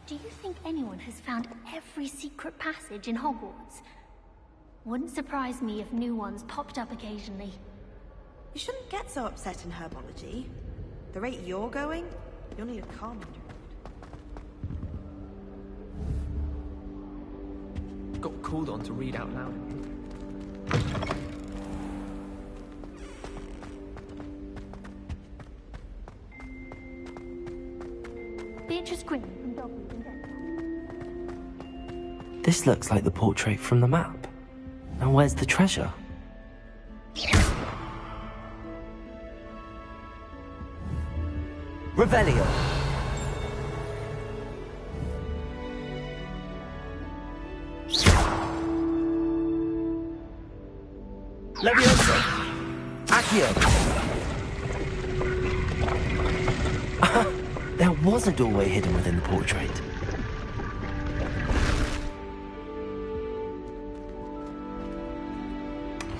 Do you think anyone has found every secret passage in Hogwarts? Wouldn't surprise me if new ones popped up occasionally. You shouldn't get so upset in herbology. The rate you're going, you'll need a calm underground. Got called on to read out loud. Beatrice Green from Dogwood and Denver. This looks like the portrait from the map. Now where's the treasure? Revelio. Leviosa. Accio. There was a doorway hidden within the portrait.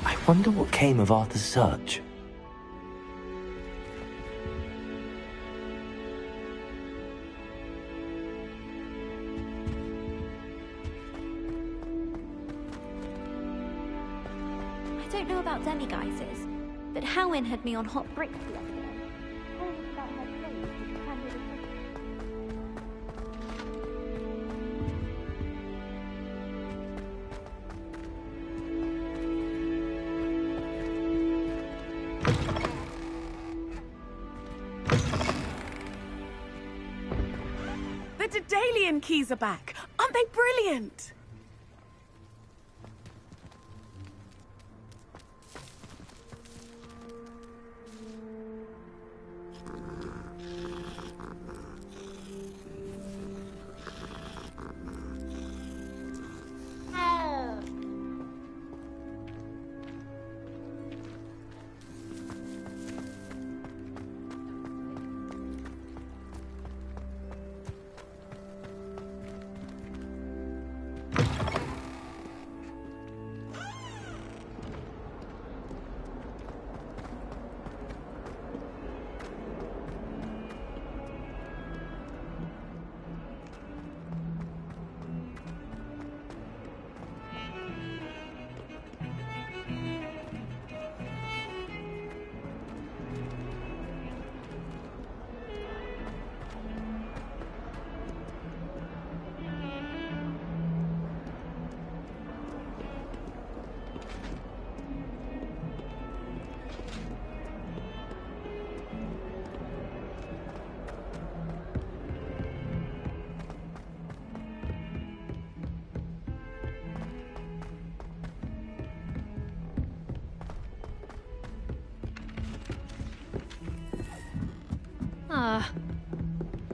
I wonder what came of Arthur's search. I don't know about demiguises, but Howin had me on hot bricks the other day. Telling us about her place with the candid assistant. The Daedalian keys are back! Aren't they brilliant?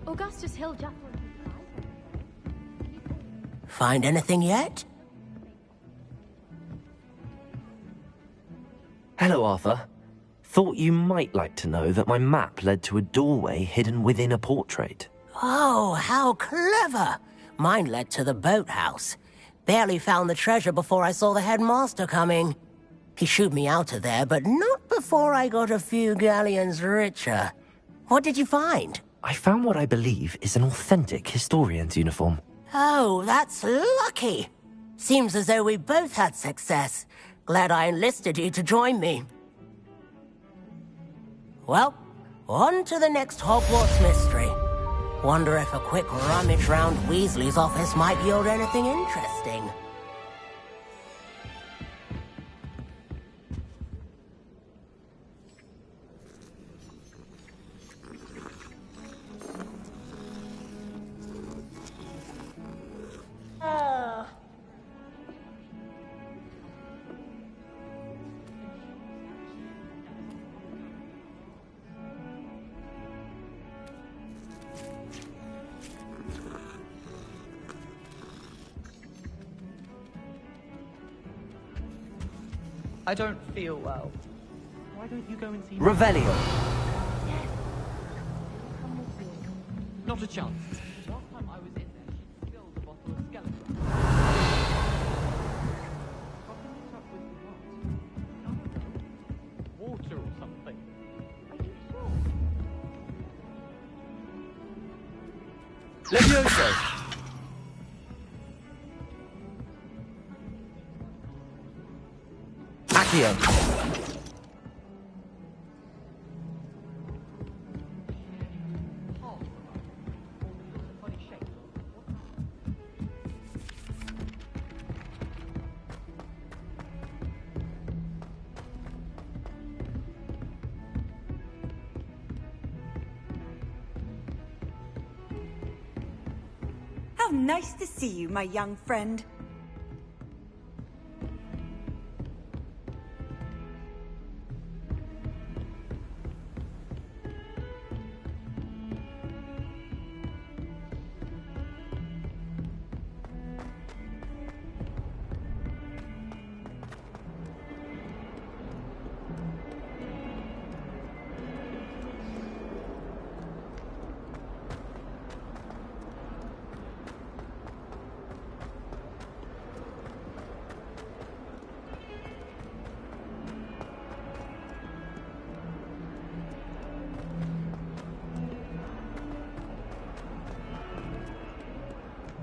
Augustus Hill just... Find anything yet? Hello, Arthur. Thought you might like to know that my map led to a doorway hidden within a portrait. Oh, how clever! Mine led to the boathouse. Barely found the treasure before I saw the headmaster coming. He shooed me out of there, but not before I got a few galleons richer. What did you find? I found what I believe is an authentic historian's uniform. Oh, that's lucky. Seems as though we both had success. Glad I enlisted you to join me. Well, on to the next Hogwarts mystery. Wonder if a quick rummage round Weasley's office might yield anything interesting. I don't feel well. Why don't you go and see... Revelio. Not a chance. Last time I was in there, she spilled a bottle of skeleton. Water or something. Are you sure? Levioso. Accio. How nice to see you, my young friend.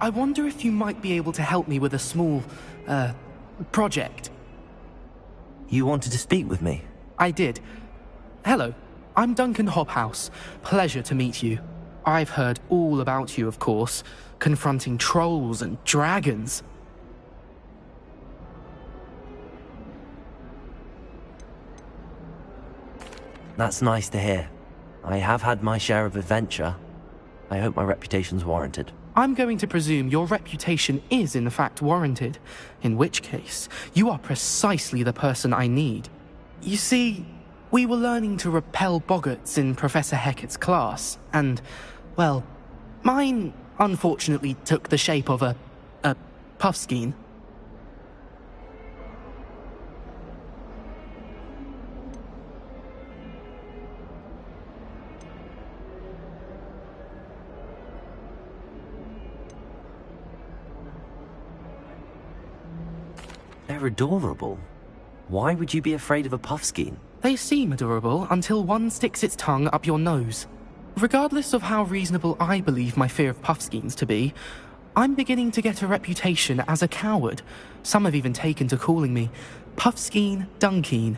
I wonder if you might be able to help me with a small, project. You wanted to speak with me? I did. Hello, I'm Duncan Hobhouse. Pleasure to meet you. I've heard all about you, of course, confronting trolls and dragons. That's nice to hear. I have had my share of adventure. I hope my reputation's warranted. I'm going to presume your reputation is in fact warranted, in which case, you are precisely the person I need. You see, we were learning to repel boggarts in Professor Hecat's class, and, well, mine unfortunately took the shape of a puffskein. They're adorable. Why would you be afraid of a puffskein? They seem adorable until one sticks its tongue up your nose. Regardless of how reasonable I believe my fear of puffskeins to be, I'm beginning to get a reputation as a coward. Some have even taken to calling me Puffskein Dunkeen.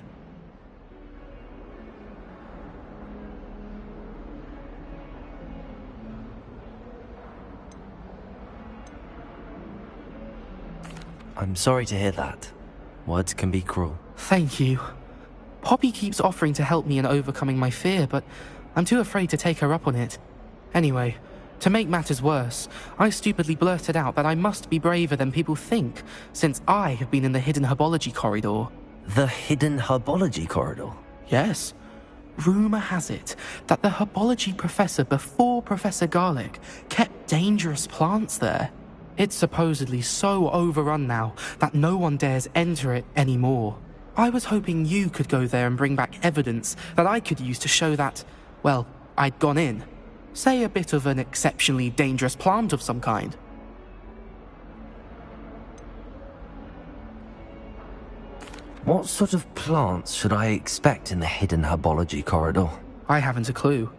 I'm sorry to hear that. Words can be cruel. Thank you. Poppy keeps offering to help me in overcoming my fear, but I'm too afraid to take her up on it. Anyway, to make matters worse, I stupidly blurted out that I must be braver than people think, since I have been in the hidden herbology corridor. The hidden herbology corridor? Yes. Rumour has it that the herbology professor before Professor Garlick kept dangerous plants there. It's supposedly so overrun now that no one dares enter it anymore. I was hoping you could go there and bring back evidence that I could use to show that, well, I'd gone in. Say a bit of an exceptionally dangerous plant of some kind. What sort of plants should I expect in the hidden herbology corridor? I haven't a clue.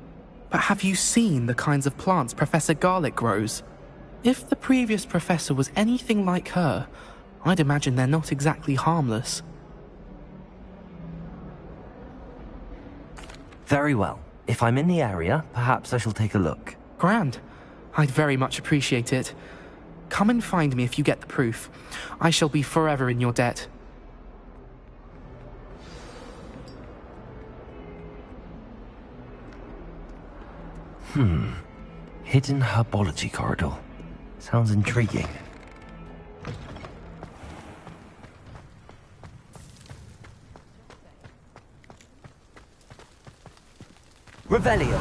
But have you seen the kinds of plants Professor Garlick grows? If the previous professor was anything like her, I'd imagine they're not exactly harmless. Very well. If I'm in the area, perhaps I shall take a look. Grand. I'd very much appreciate it. Come and find me if you get the proof. I shall be forever in your debt. Hidden herbology corridor. Sounds intriguing. Revelio.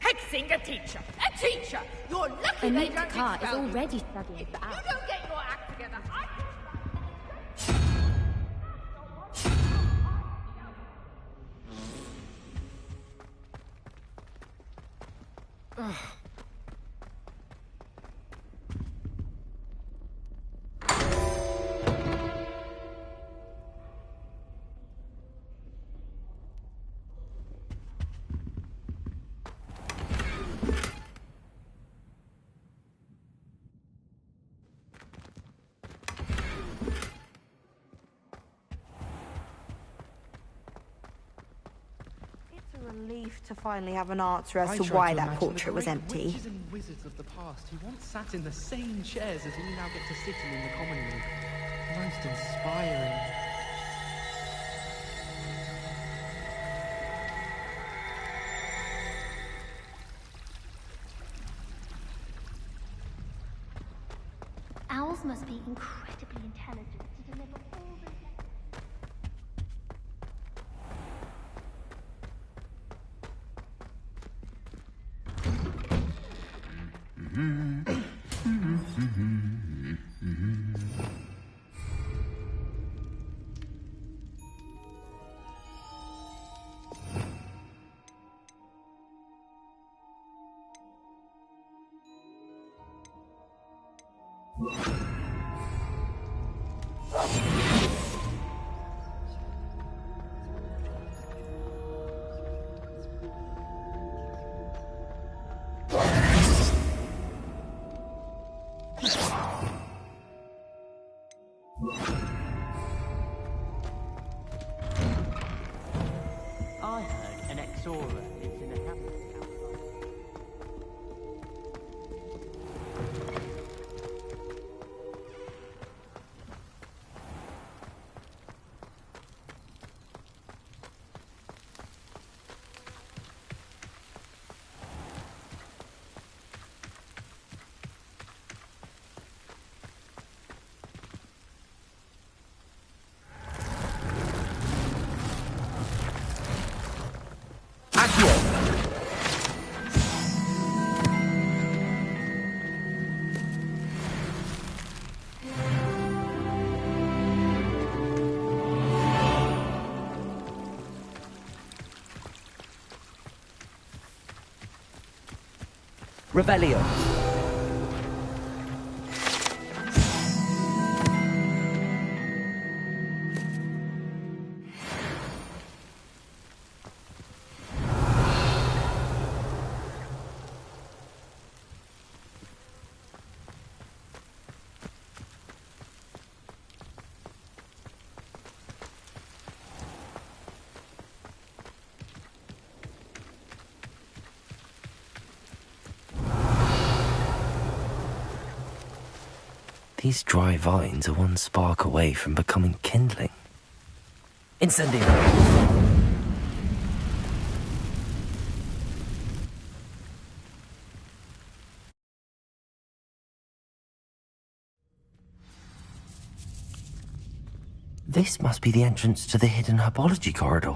Hexing a teacher! A teacher! You're lucky they don't Car is expel you. already studying If for you hours. don't get your act together, It's a relief to finally have an answer as I to tried why to that imagine portrait the was great empty. Witches and wizards of the past who once sat in the same chairs as we now get to sit in the common room. Most inspiring. Owls must be incredibly intelligent to deliver all the... I heard an Exora lives in a hamlet outside. Revelio. These dry vines are one spark away from becoming kindling. Incendio. This must be the entrance to the hidden herbology corridor.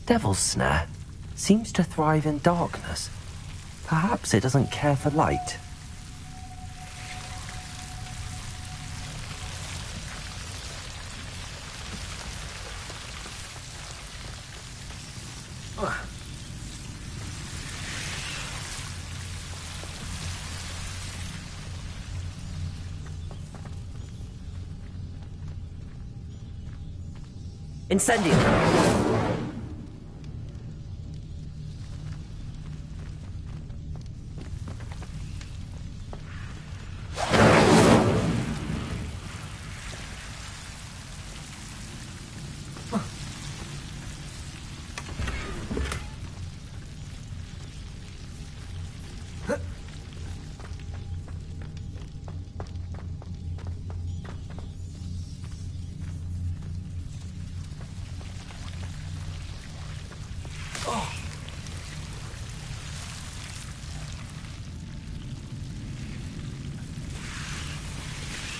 Devil's Snare seems to thrive in darkness. Perhaps it doesn't care for light. Incendio!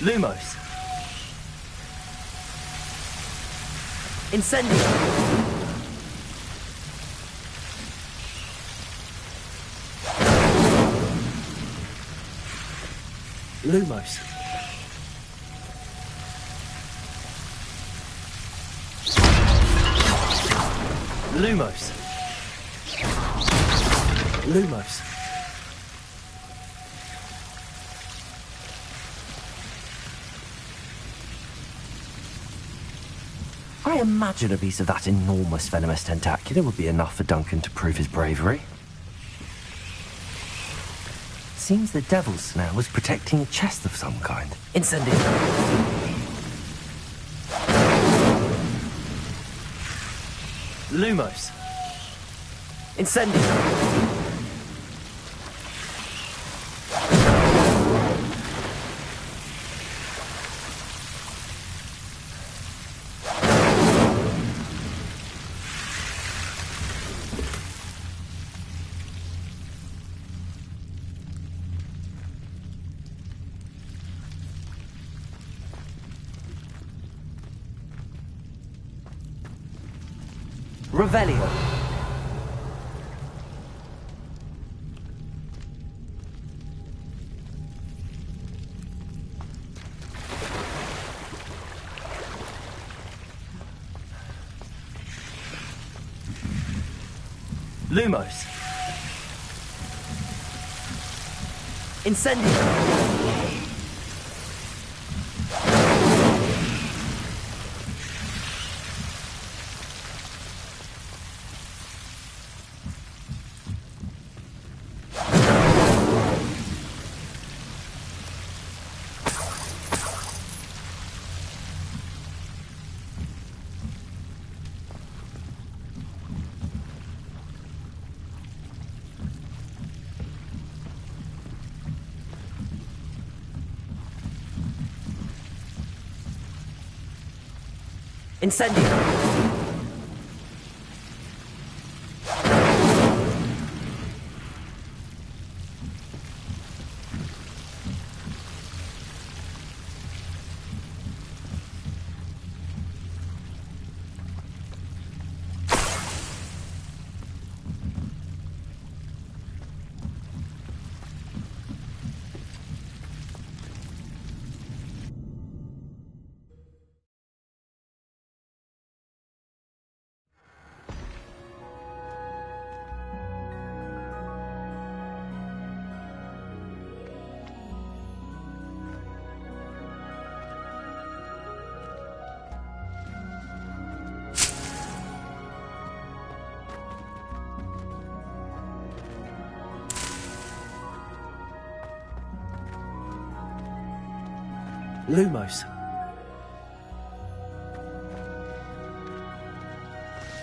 Lumos. Incendio. Lumos. Lumos. Lumos. I imagine a piece of that enormous venomous tentacula would be enough for Duncan to prove his bravery. Seems the Devil's Snare was protecting a chest of some kind. Incendio. Lumos. Incendio. Revelio. Lumos. Incendio. Incendio. Lumos.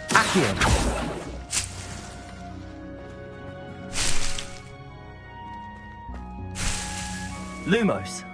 Accio. Lumos.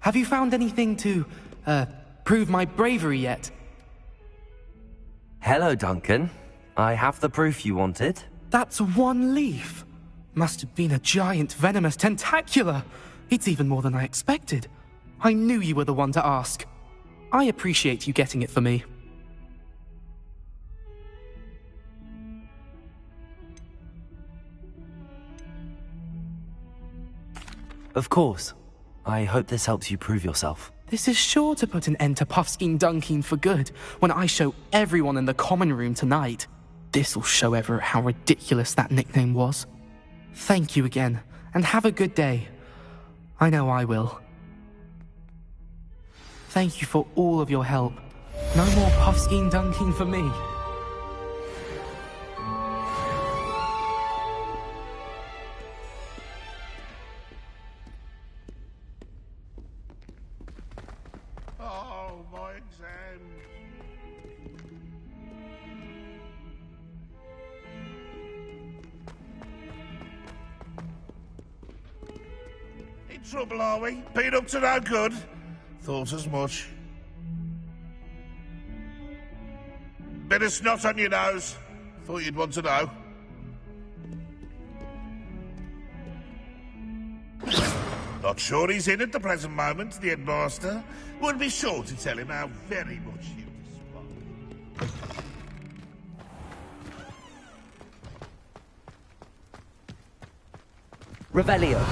Have you found anything to, prove my bravery yet? Hello, Duncan. I have the proof you wanted. That's one leaf. Must have been a giant venomous tentacula. It's even more than I expected. I knew you were the one to ask. I appreciate you getting it for me. Of course. I hope this helps you prove yourself. This is sure to put an end to Puffskein Dunkeen for good when I show everyone in the common room tonight. This'll show Everett how ridiculous that nickname was. Thank you again, and have a good day. I know I will. Thank you for all of your help. No more Puffskein Dunkeen for me. Oh, my exam. In trouble, are we? Been up to no good? Thought as much. Bit of snot on your nose. Thought you'd want to know. Not sure he's in at the present moment, the headmaster. Would be sure to tell him how very much you despise. Revelio.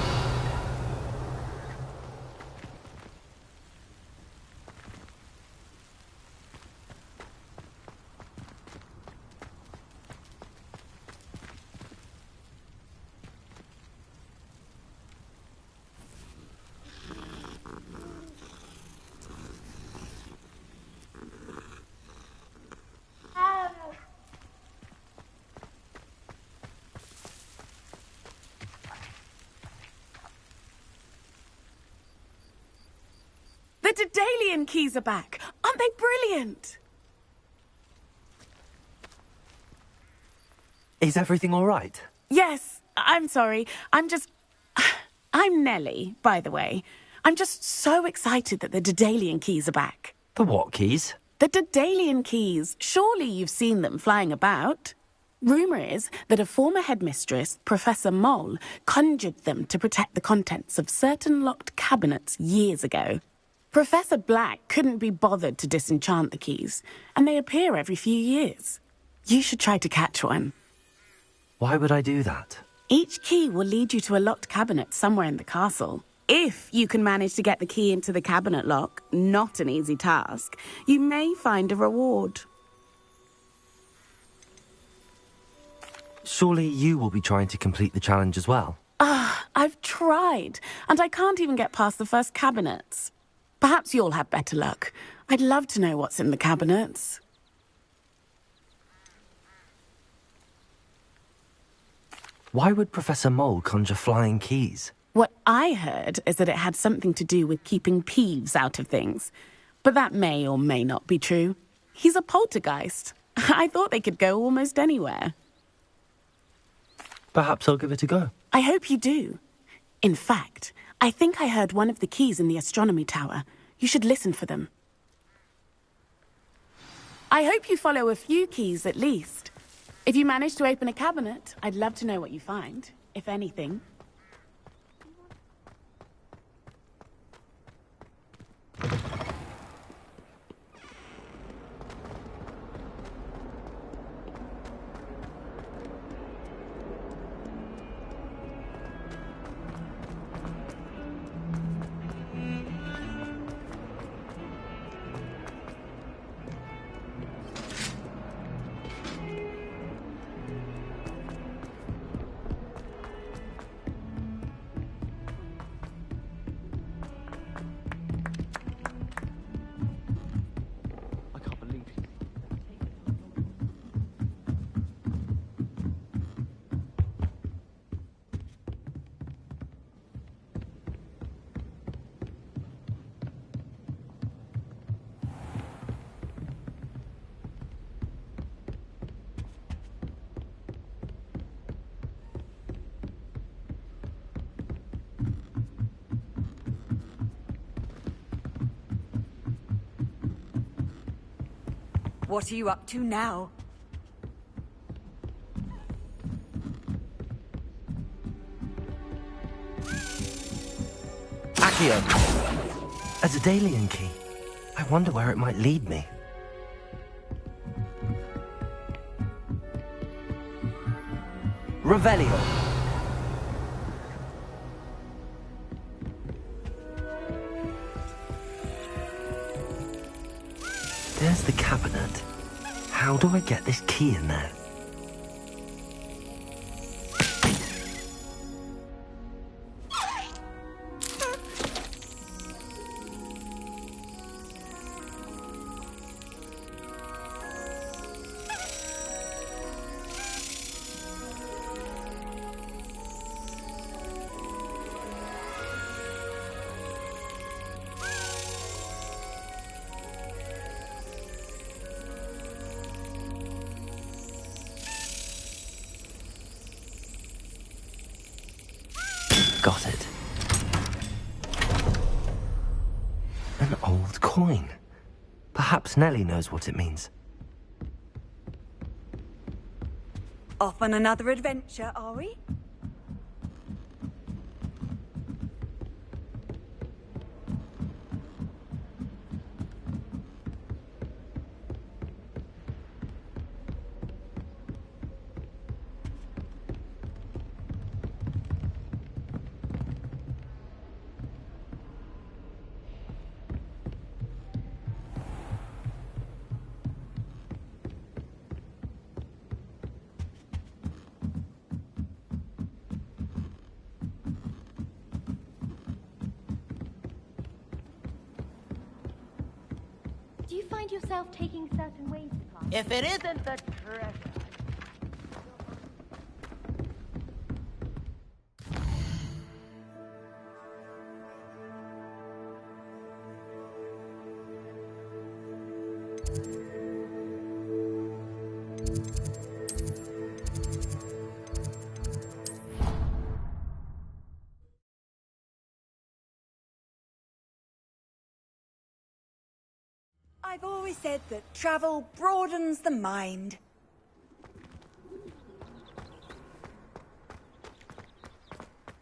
The Daedalian keys are back. Aren't they brilliant? Is everything all right? Yes, I'm sorry. I'm Nellie, by the way. I'm just so excited that the Daedalian keys are back. The what keys? The Daedalian keys. Surely you've seen them flying about. Rumour is that a former headmistress, Professor Mole, conjured them to protect the contents of certain locked cabinets years ago. Professor Black couldn't be bothered to disenchant the keys, and they appear every few years. You should try to catch one. Why would I do that? Each key will lead you to a locked cabinet somewhere in the castle. If you can manage to get the key into the cabinet lock, not an easy task, you may find a reward. Surely you will be trying to complete the challenge as well. I've tried, and I can't even get past the first cabinets. Perhaps you'll have better luck. I'd love to know what's in the cabinets. Why would Professor Mole conjure flying keys? What I heard is that it had something to do with keeping Peeves out of things. But that may or may not be true. He's a poltergeist. I thought they could go almost anywhere. Perhaps I'll give it a go. I hope you do. In fact, I think I heard one of the keys in the astronomy tower. You should listen for them. I hope you follow a few keys at least. If you manage to open a cabinet, I'd love to know what you find, if anything. What are you up to now? Accio! A Daedalian key. I wonder where it might lead me. Revelio! There's the cabinet. How do I get this key in there? Got it. An old coin. Perhaps Nellie knows what it means. Off on another adventure, are we? Do you find yourself taking certain ways to climb? If it isn't the treasure. I've always said that travel broadens the mind.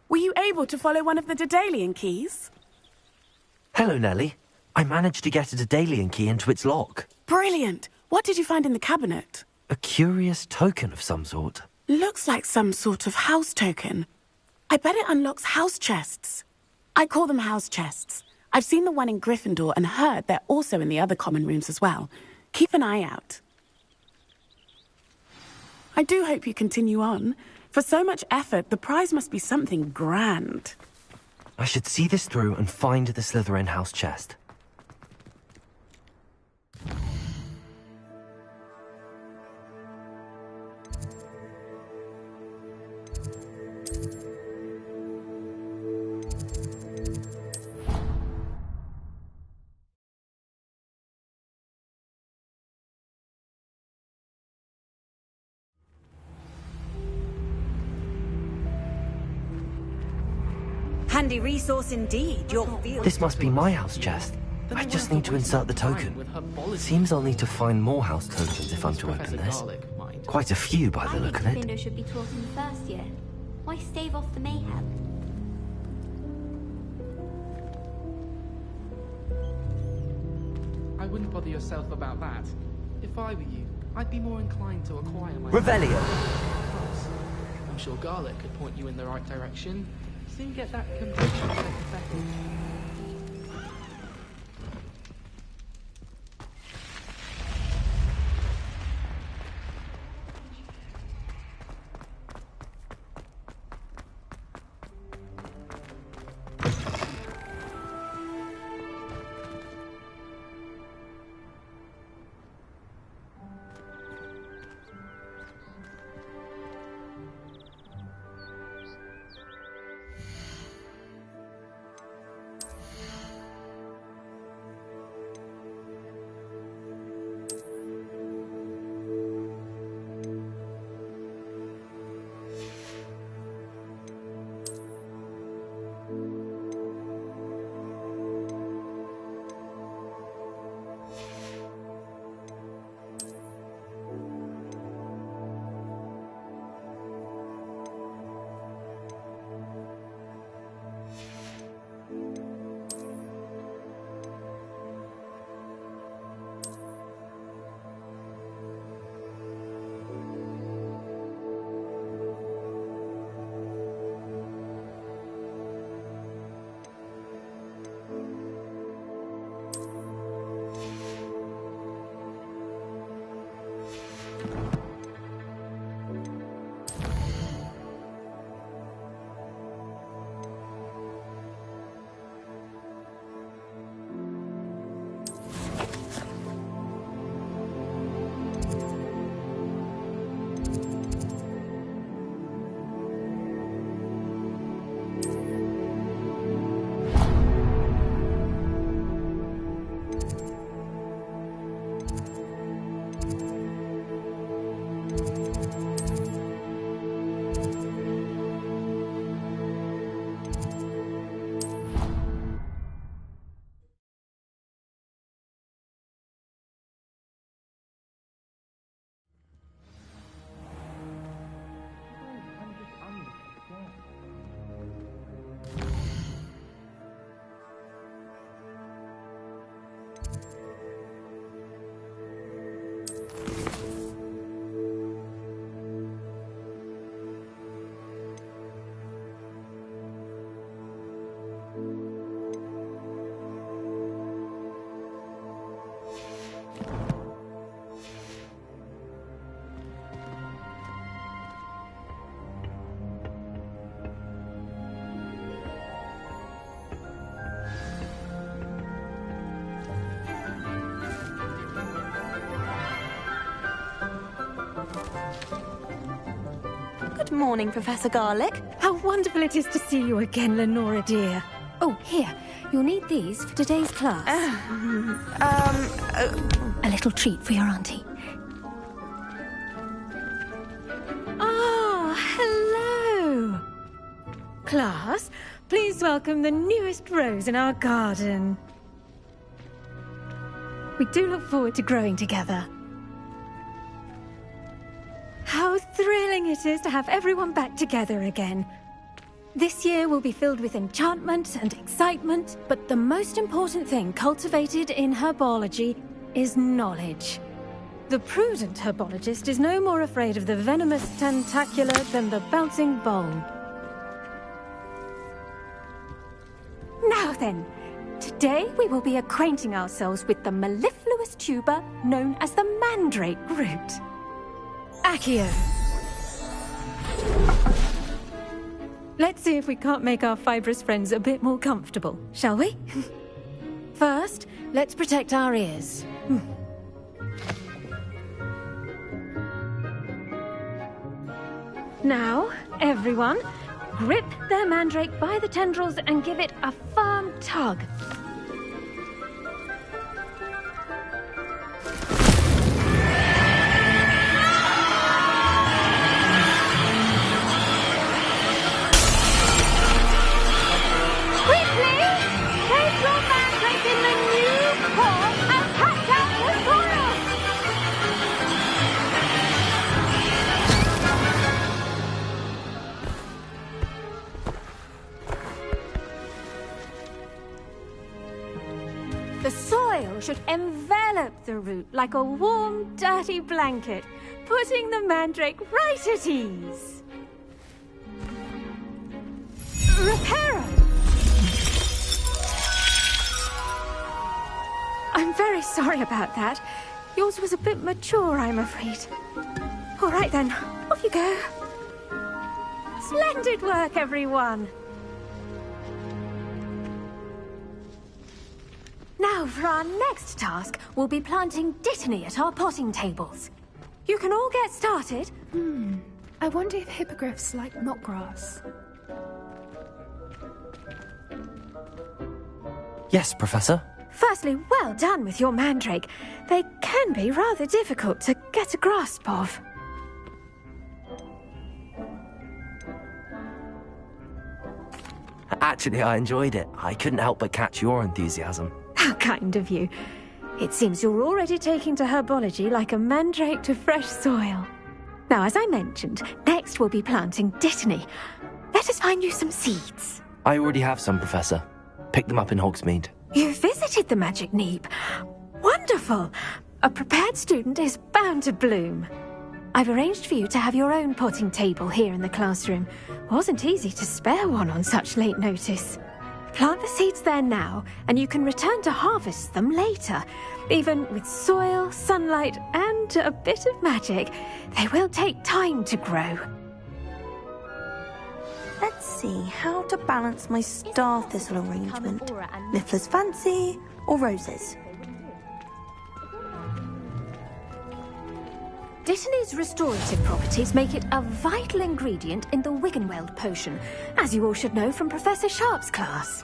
Were you able to follow one of the Daedalian keys? Hello, Nellie. I managed to get a Daedalian key into its lock. Brilliant! What did you find in the cabinet? A curious token of some sort. Looks like some sort of house token. I bet it unlocks house chests. I call them house chests. I've seen the one in Gryffindor and heard they're also in the other common rooms as well. Keep an eye out. I do hope you continue on. For so much effort, the prize must be something grand. I should see this through and find the Slytherin house chest. Handy resource indeed, your field. This must be my house chest. I just need to insert the token. Seems I'll need to find more house tokens if I'm to open this. Quite a few by the look of I think it. Gryffindor should be taught in the first year. Why stave off the mayhem? I wouldn't bother yourself about that. If I were you, I'd be more inclined to acquire my... Revelio! I'm sure Garlic could point you in the right direction. Soon get that completion settled. Good morning, Professor Garlic. How wonderful it is to see you again, Lenora dear. Oh, here. You'll need these for today's class. A little treat for your auntie. Ah, hello. Class, please welcome the newest rose in our garden. We do look forward to growing together. How thrilling it is to have everyone back together again. This year will be filled with enchantment and excitement, but the most important thing cultivated in herbology is knowledge. The prudent herbologist is no more afraid of the venomous tentacula than the bouncing bowl. Now then, today we will be acquainting ourselves with the mellifluous tuber known as the mandrake root. Accio. Let's see if we can't make our fibrous friends a bit more comfortable, shall we? First, let's protect our ears. Now, everyone, grip their mandrake by the tendrils and give it a firm tug. The soil should envelop the root like a warm, dirty blanket, putting the mandrake right at ease. Reparo! I'm very sorry about that. Yours was a bit mature, I'm afraid. All right then, off you go. Splendid work, everyone! Now, for our next task, we'll be planting dittany at our potting tables. You can all get started. I wonder if hippogriffs like knotgrass. Yes, Professor. Firstly, well done with your mandrake. They can be rather difficult to get a grasp of. Actually, I enjoyed it. I couldn't help but catch your enthusiasm. How kind of you. It seems you're already taking to herbology like a mandrake to fresh soil. Now, as I mentioned, next we'll be planting dittany. Let us find you some seeds. I already have some, Professor. Picked them up in Hogsmeade. You visited the Magic Neep. Wonderful. A prepared student is bound to bloom. I've arranged for you to have your own potting table here in the classroom. Wasn't easy to spare one on such late notice. Plant the seeds there now, and you can return to harvest them later. Even with soil, sunlight, and a bit of magic, they will take time to grow. Let's see how to balance my star thistle arrangement. Niffler's fancy or roses? Dittany's restorative properties make it a vital ingredient in the Wiggenweld potion, as you all should know from Professor Sharp's class.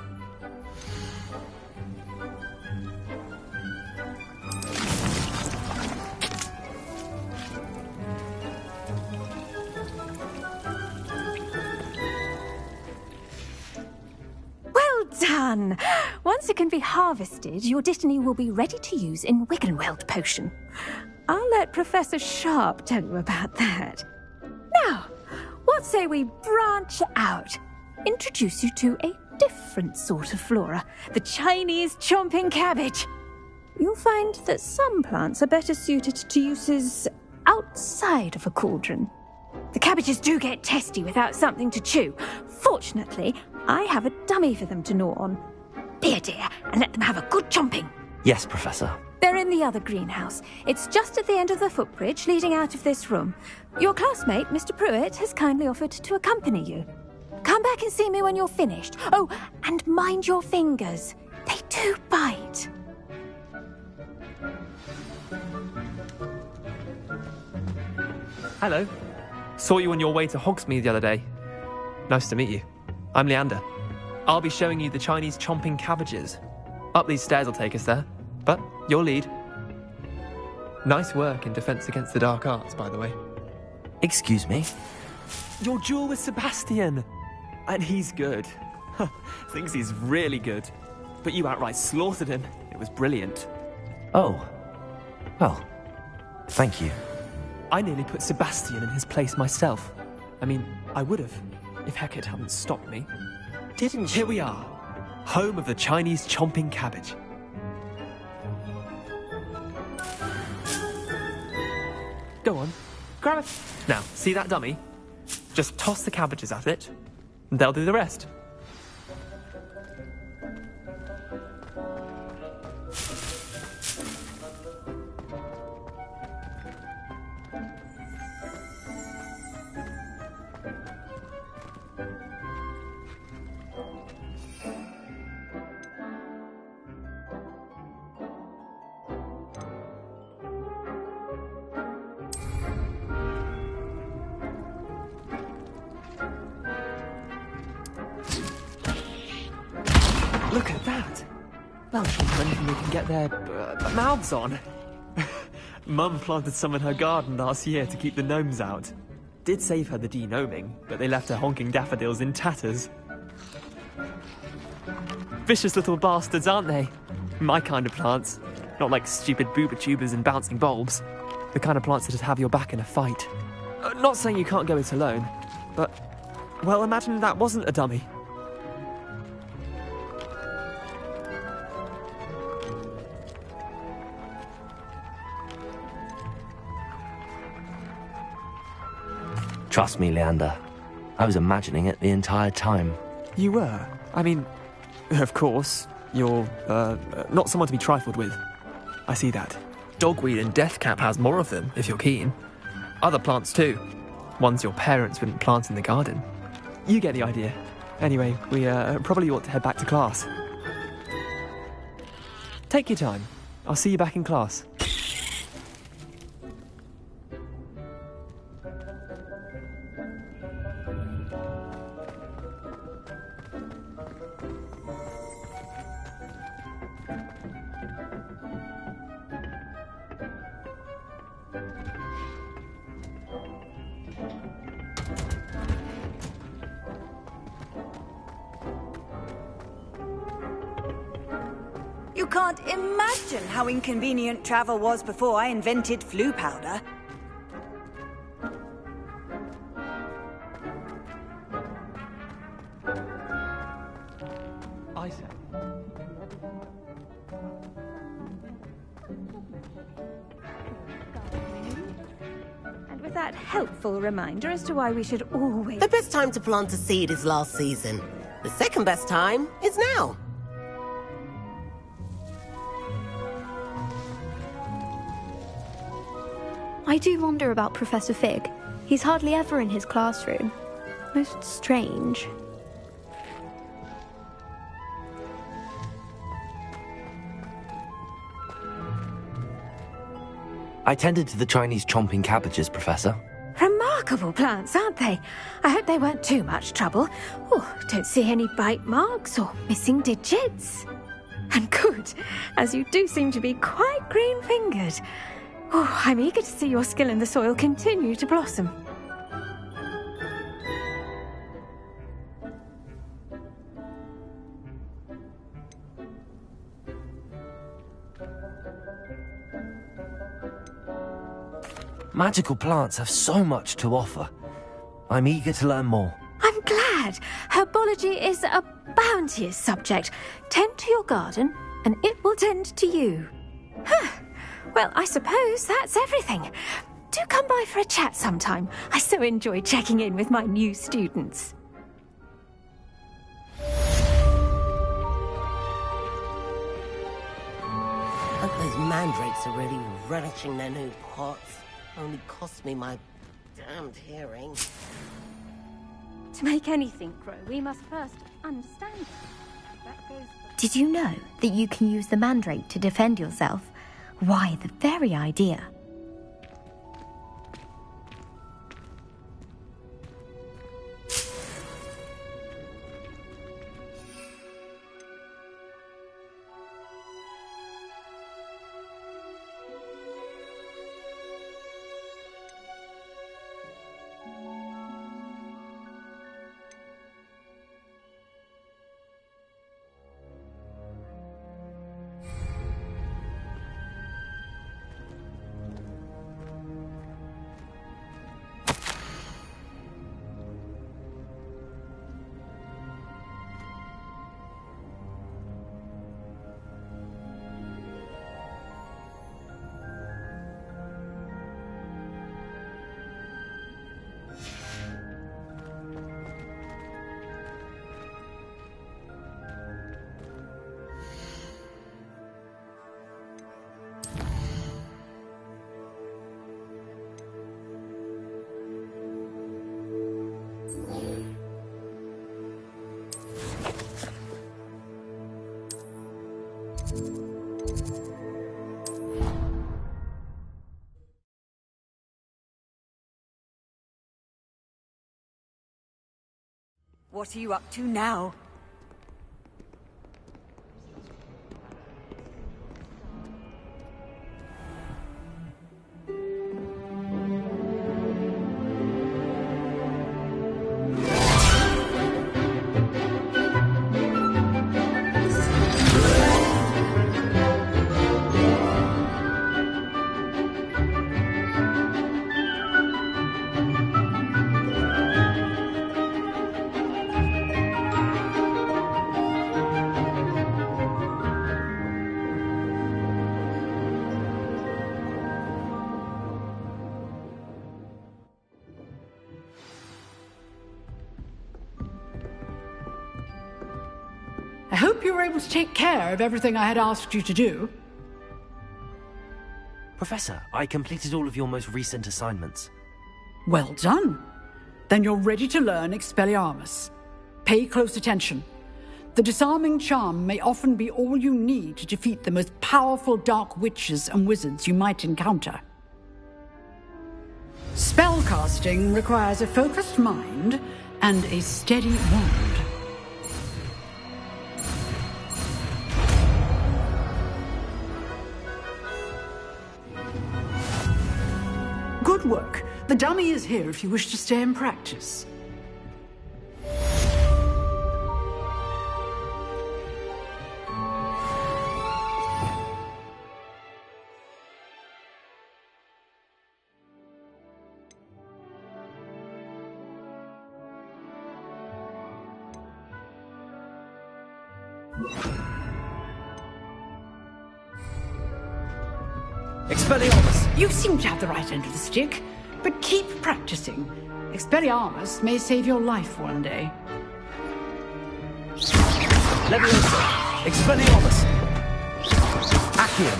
Well done! Once it can be harvested, your dittany will be ready to use in Wiggenweld potion. I'll let Professor Sharp tell you about that. Now, what say we branch out? Introduce you to a different sort of flora, the Chinese chomping cabbage. You'll find that some plants are better suited to uses outside of a cauldron. The cabbages do get testy without something to chew. Fortunately, I have a dummy for them to gnaw on. Be a dear and let them have a good chomping. Yes, Professor. They're in the other greenhouse. It's just at the end of the footbridge leading out of this room. Your classmate, Mr. Pruitt, has kindly offered to accompany you. Come back and see me when you're finished. Oh, and mind your fingers. They do bite. Hello. Saw you on your way to Hogsmeade the other day. Nice to meet you. I'm Leander. I'll be showing you the Chinese chomping cabbages. Up these stairs will take us there, but your lead. Nice work in Defense Against the Dark Arts, by the way. Excuse me? Your duel with Sebastian! And he's good. Thinks he's really good. But you outright slaughtered him. It was brilliant. Oh. Well, thank you. I nearly put Sebastian in his place myself. I mean, I would have, if Hecate hadn't stopped me. Didn't you? Here we are. Home of the Chinese chomping cabbage. Go on, grab it. Now, see that dummy? Just toss the cabbages at it, and they'll do the rest. Look at that! Well, sure, anything they can get their mouths on. Mum planted some in her garden last year to keep the gnomes out. Did save her the de-gnoming, but they left her honking daffodils in tatters. Vicious little bastards, aren't they? My kind of plants. Not like stupid booba tubers and bouncing bulbs. The kind of plants that'd have your back in a fight. Not saying you can't go it alone, but... well, imagine that wasn't a dummy. Trust me, Leander. I was imagining it the entire time. You were? I mean, of course, you're, not someone to be trifled with. I see that. Dogweed and deathcap has more of them, if you're keen. Other plants too. Ones your parents wouldn't plant in the garden. You get the idea. Anyway, we, probably ought to head back to class. Take your time. I'll see you back in class. You can't imagine how inconvenient travel was before I invented flu powder. I say. And with that helpful reminder as to why we should always... The best time to plant a seed is last season. The second best time is now. I do wonder about Professor Fig. He's hardly ever in his classroom. Most strange. I tended to the Chinese chomping cabbages, Professor. Remarkable plants, aren't they? I hope they weren't too much trouble. Oh, don't see any bite marks or missing digits. And good, as you do seem to be quite green-fingered. Oh, I'm eager to see your skill in the soil continue to blossom. Magical plants have so much to offer. I'm eager to learn more. I'm glad. Herbology is a bounteous subject. Tend to your garden, and it will tend to you. Well, I suppose that's everything. Do come by for a chat sometime. I so enjoy checking in with my new students. Hope those mandrakes are really relishing their new pots. Only cost me my damned hearing. To make anything grow, we must first understand it. That goes... Did you know that you can use the mandrake to defend yourself? Why, the very idea. What are you up to now? I hope you were able to take care of everything I had asked you to do. Professor, I completed all of your most recent assignments. Well done. Then you're ready to learn Expelliarmus. Pay close attention. The disarming charm may often be all you need to defeat the most powerful dark witches and wizards you might encounter. Spellcasting requires a focused mind and a steady wand. Good work. The dummy is here if you wish to stay and practice. Expelliarmus! You seem to have the right end of the stick, but keep practicing. Expelliarmus may save your life one day. Leviosa! Expelliarmus! Accio!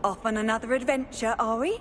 Off on another adventure, are we?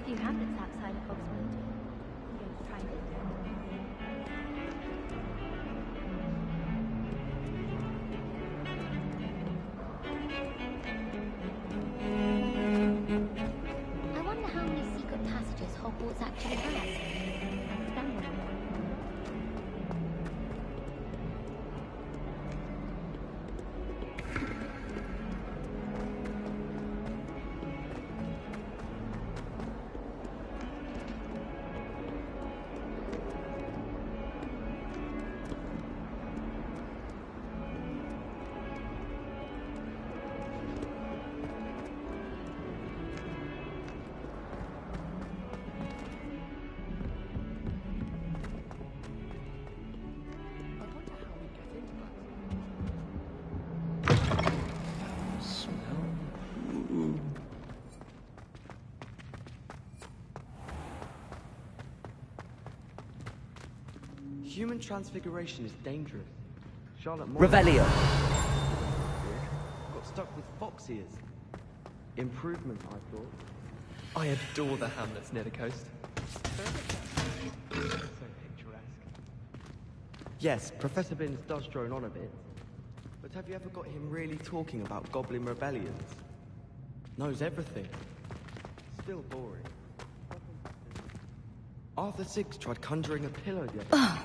You have this outside of Hogsmeade. I'm going to try and I wonder how many secret passages Hogwarts actually has. Human transfiguration is dangerous. Charlotte Revelio. Got stuck with fox ears. Improvement, I thought. I adore the hamlets near the coast. So picturesque. Yes, Professor Binns does drone on a bit. But have you ever got him really talking about goblin rebellions? Knows everything. Still boring. Arthur Siggs tried conjuring a pillow the other day.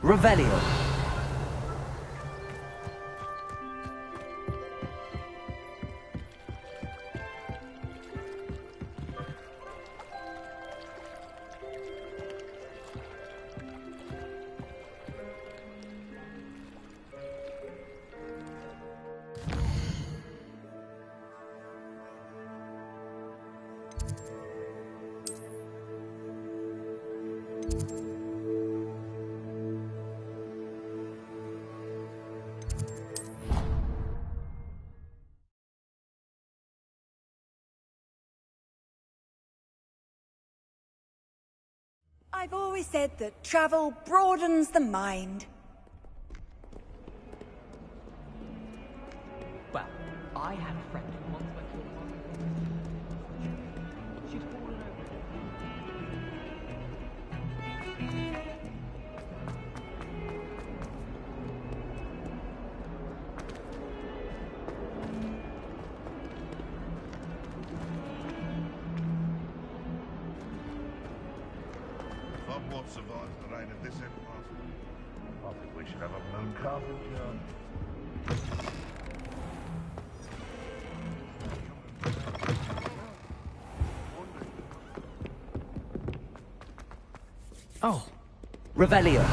Revelio. I've always said that travel broadens the mind. Well, I had a friend who once went to a market. She'd fallen Hogwarts survives the reign of this empire. I think we should have a moon carving job. Oh. Revelio.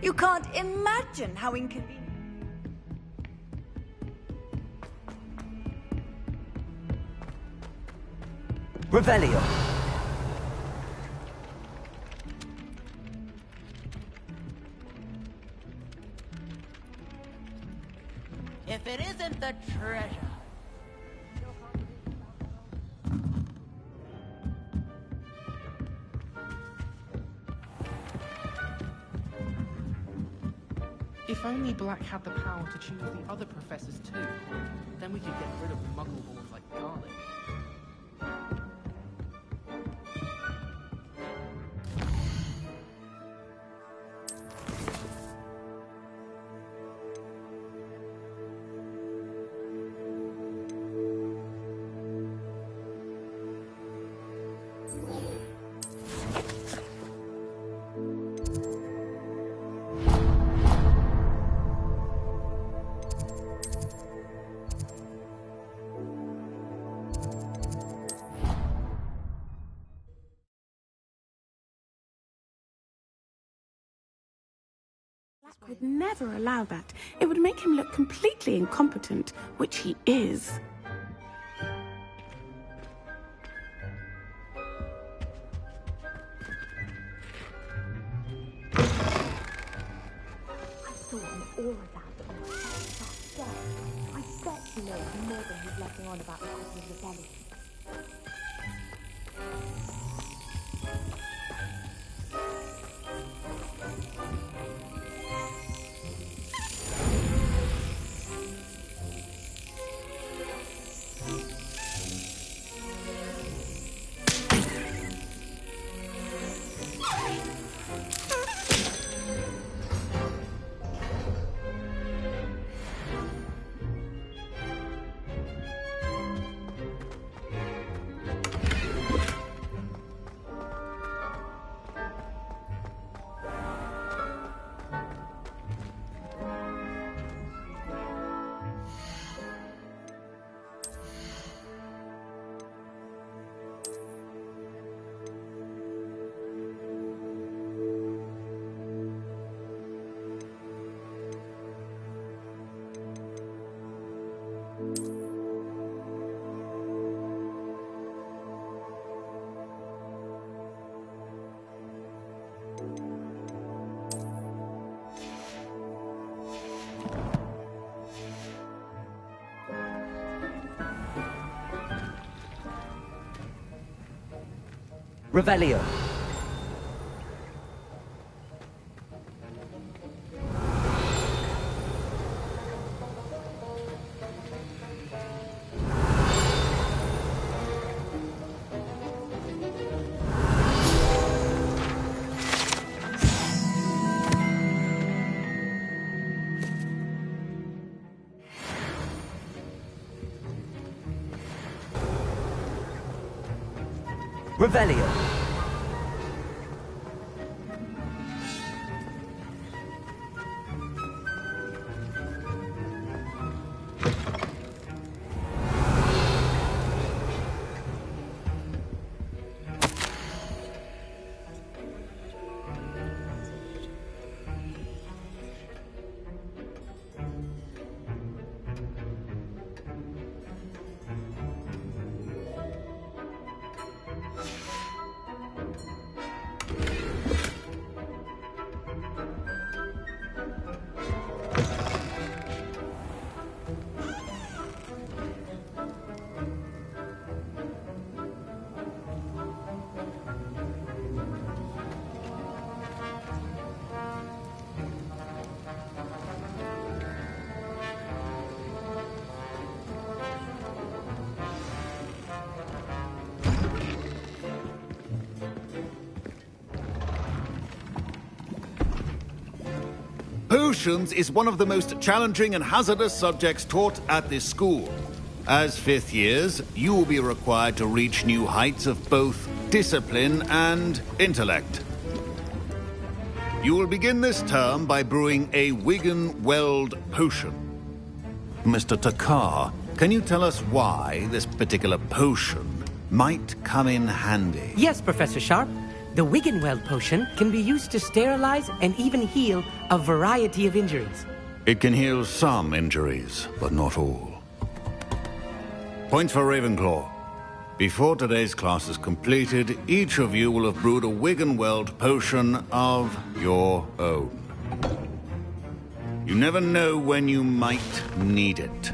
You can't imagine how inconvenient. Revelio. If it isn't the treasure. If only Black had the power to choose the other professors too, then we could get rid of muggle balls like garlic. Would never allow that. It would make him look completely incompetent, which he is. I saw an aura about on the outside desk. I bet you know and more than he's letting on about the Goblin Rebellion. Revelio. Revelio. Potions is one of the most challenging and hazardous subjects taught at this school. As fifth years, you will be required to reach new heights of both discipline and intellect. You will begin this term by brewing a Wiggenweld potion. Mr. Takar, can you tell us why this particular potion might come in handy? Yes, Professor Sharp. The Wiggenweld potion can be used to sterilize and even heal a variety of injuries. It can heal some injuries, but not all. Points for Ravenclaw. Before today's class is completed, each of you will have brewed a Wiggenweld potion of your own. You never know when you might need it.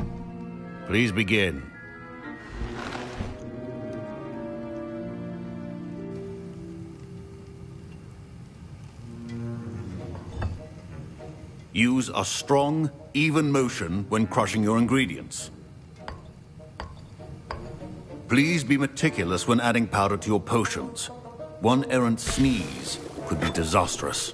Please begin. Use a strong, even motion when crushing your ingredients. Please be meticulous when adding powder to your potions. One errant sneeze could be disastrous.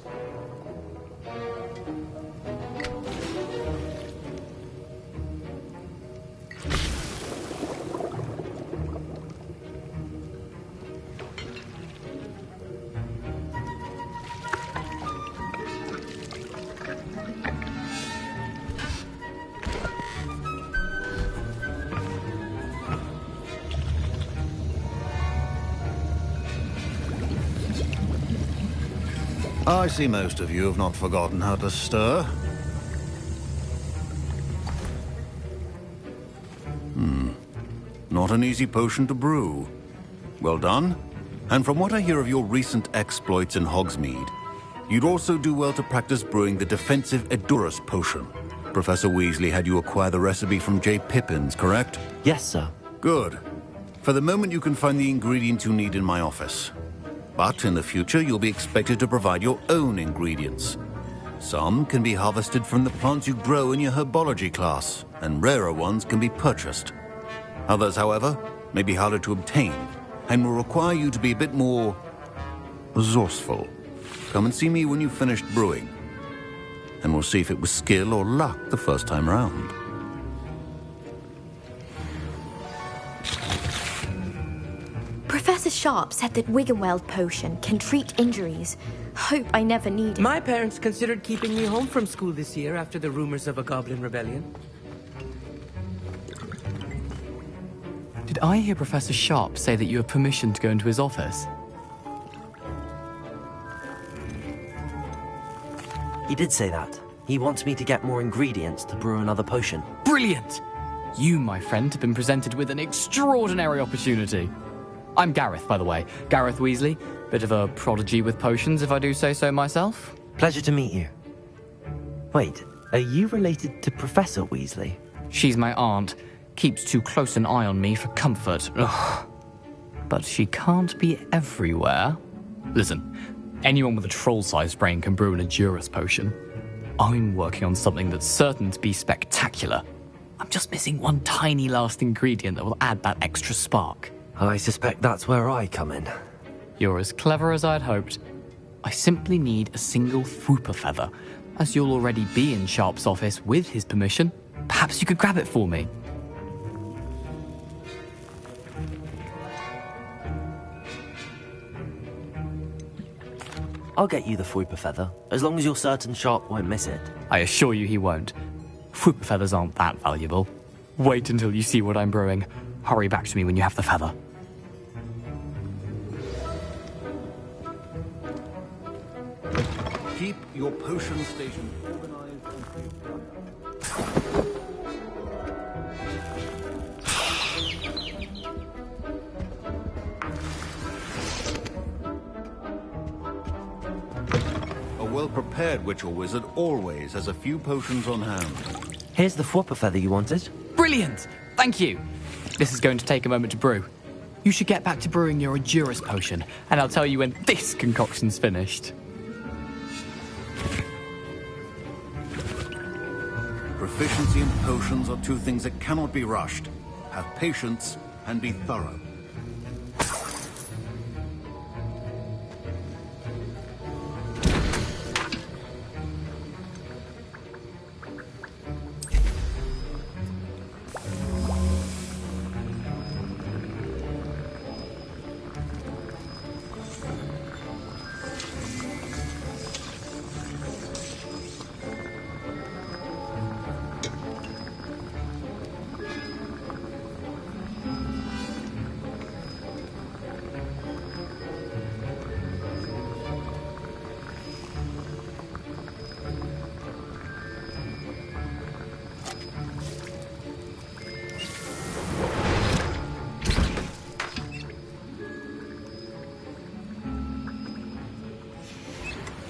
I see most of you have not forgotten how to stir. Not an easy potion to brew. Well done. And from what I hear of your recent exploits in Hogsmeade, you'd also do well to practice brewing the defensive Edurus potion. Professor Weasley had you acquire the recipe from J. Pippin's, correct? Yes, sir. Good. For the moment, you can find the ingredients you need in my office. But in the future, you'll be expected to provide your own ingredients. Some can be harvested from the plants you grow in your herbology class, and rarer ones can be purchased. Others, however, may be harder to obtain, and will require you to be a bit more resourceful. Come and see me when you've finished brewing, and we'll see if it was skill or luck the first time round. Professor Sharp said that Wiggenweld potion can treat injuries. Hope I never need it. My parents considered keeping me home from school this year after the rumors of a goblin rebellion. Did I hear Professor Sharp say that you have permission to go into his office? He did say that. He wants me to get more ingredients to brew another potion. Brilliant! You, my friend, have been presented with an extraordinary opportunity. I'm Gareth, by the way. Gareth Weasley. Bit of a prodigy with potions, if I do say so myself. Pleasure to meet you. Wait, are you related to Professor Weasley? She's my aunt. Keeps too close an eye on me for comfort. Ugh. But she can't be everywhere. Listen, anyone with a troll-sized brain can brew an Edurus potion. I'm working on something that's certain to be spectacular. I'm just missing one tiny last ingredient that will add that extra spark. I suspect that's where I come in. You're as clever as I'd hoped. I simply need a single Fwooper feather. As you'll already be in Sharp's office with his permission, perhaps you could grab it for me. I'll get you the Fwooper feather, as long as you're certain Sharp won't miss it. I assure you he won't. Fwooper feathers aren't that valuable. Wait until you see what I'm brewing. Hurry back to me when you have the feather. Keep your potion station organized A well-prepared witch or wizard always has a few potions on hand. Here's the Fwooper feather you wanted. Brilliant! Thank you! This is going to take a moment to brew. You should get back to brewing your Edurus potion, and I'll tell you when this concoction's finished. Proficiency in potions are two things that cannot be rushed. Have patience and be thorough.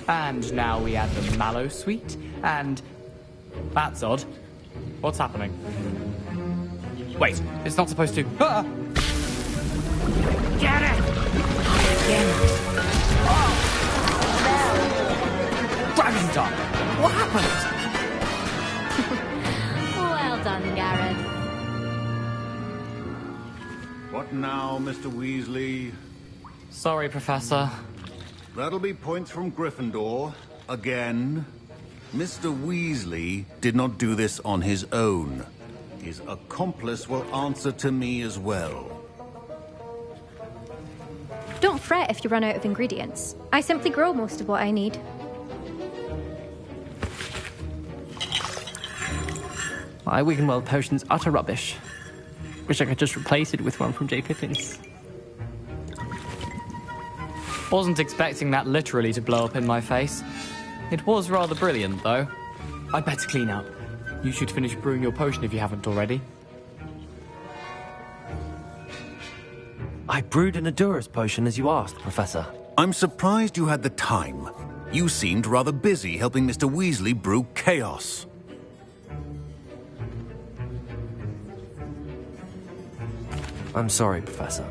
And now we add the mallow sweet, and... That's odd. What's happening? Wait, it's not supposed to... Ah! Get it! Dragon Dog! What happened? Well done, Gareth. What now, Mr. Weasley? Sorry, Professor. That'll be points from Gryffindor. Again. Mr. Weasley did not do this on his own. His accomplice will answer to me as well. Don't fret if you run out of ingredients. I simply grow most of what I need. My Wiggenweld potion's utter rubbish. Wish I could just replace it with one from J. Pippin's. Wasn't expecting that literally to blow up in my face. It was rather brilliant, though. I'd better clean up. You should finish brewing your potion if you haven't already. I brewed an Edurus potion as you asked, Professor. I'm surprised you had the time. You seemed rather busy helping Mr. Weasley brew chaos. I'm sorry, Professor.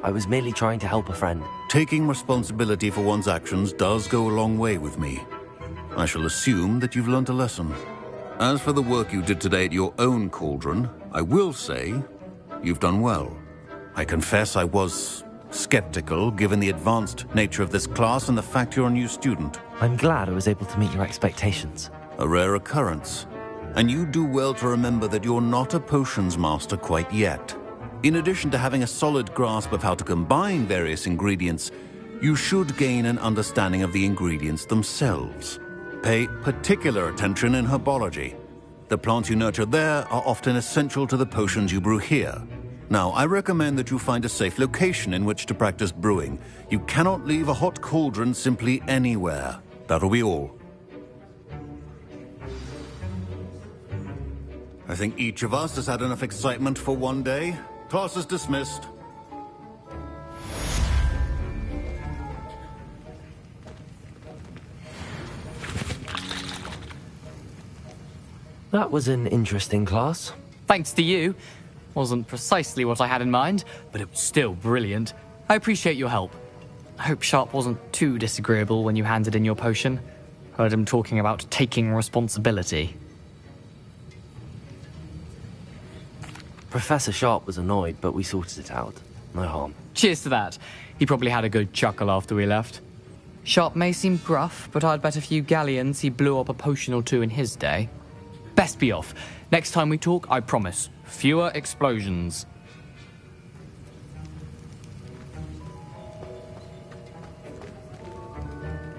I was merely trying to help a friend. Taking responsibility for one's actions does go a long way with me. I shall assume that you've learnt a lesson. As for the work you did today at your own cauldron, I will say you've done well. I confess I was skeptical, given the advanced nature of this class and the fact you're a new student. I'm glad I was able to meet your expectations. A rare occurrence. And you do well to remember that you're not a potions master quite yet. In addition to having a solid grasp of how to combine various ingredients, you should gain an understanding of the ingredients themselves. Pay particular attention in herbology. The plants you nurture there are often essential to the potions you brew here. Now, I recommend that you find a safe location in which to practice brewing. You cannot leave a hot cauldron simply anywhere. That'll be all. I think each of us has had enough excitement for one day. Class is dismissed. That was an interesting class. Thanks to you. Wasn't precisely what I had in mind, but it was still brilliant. I appreciate your help. I hope Sharp wasn't too disagreeable when you handed in your potion. Heard him talking about taking responsibility. Professor Sharp was annoyed, but we sorted it out. No harm. Cheers to that. He probably had a good chuckle after we left. Sharp may seem gruff, but I'd bet a few galleons he blew up a potion or two in his day. Best be off. Next time we talk, I promise, fewer explosions.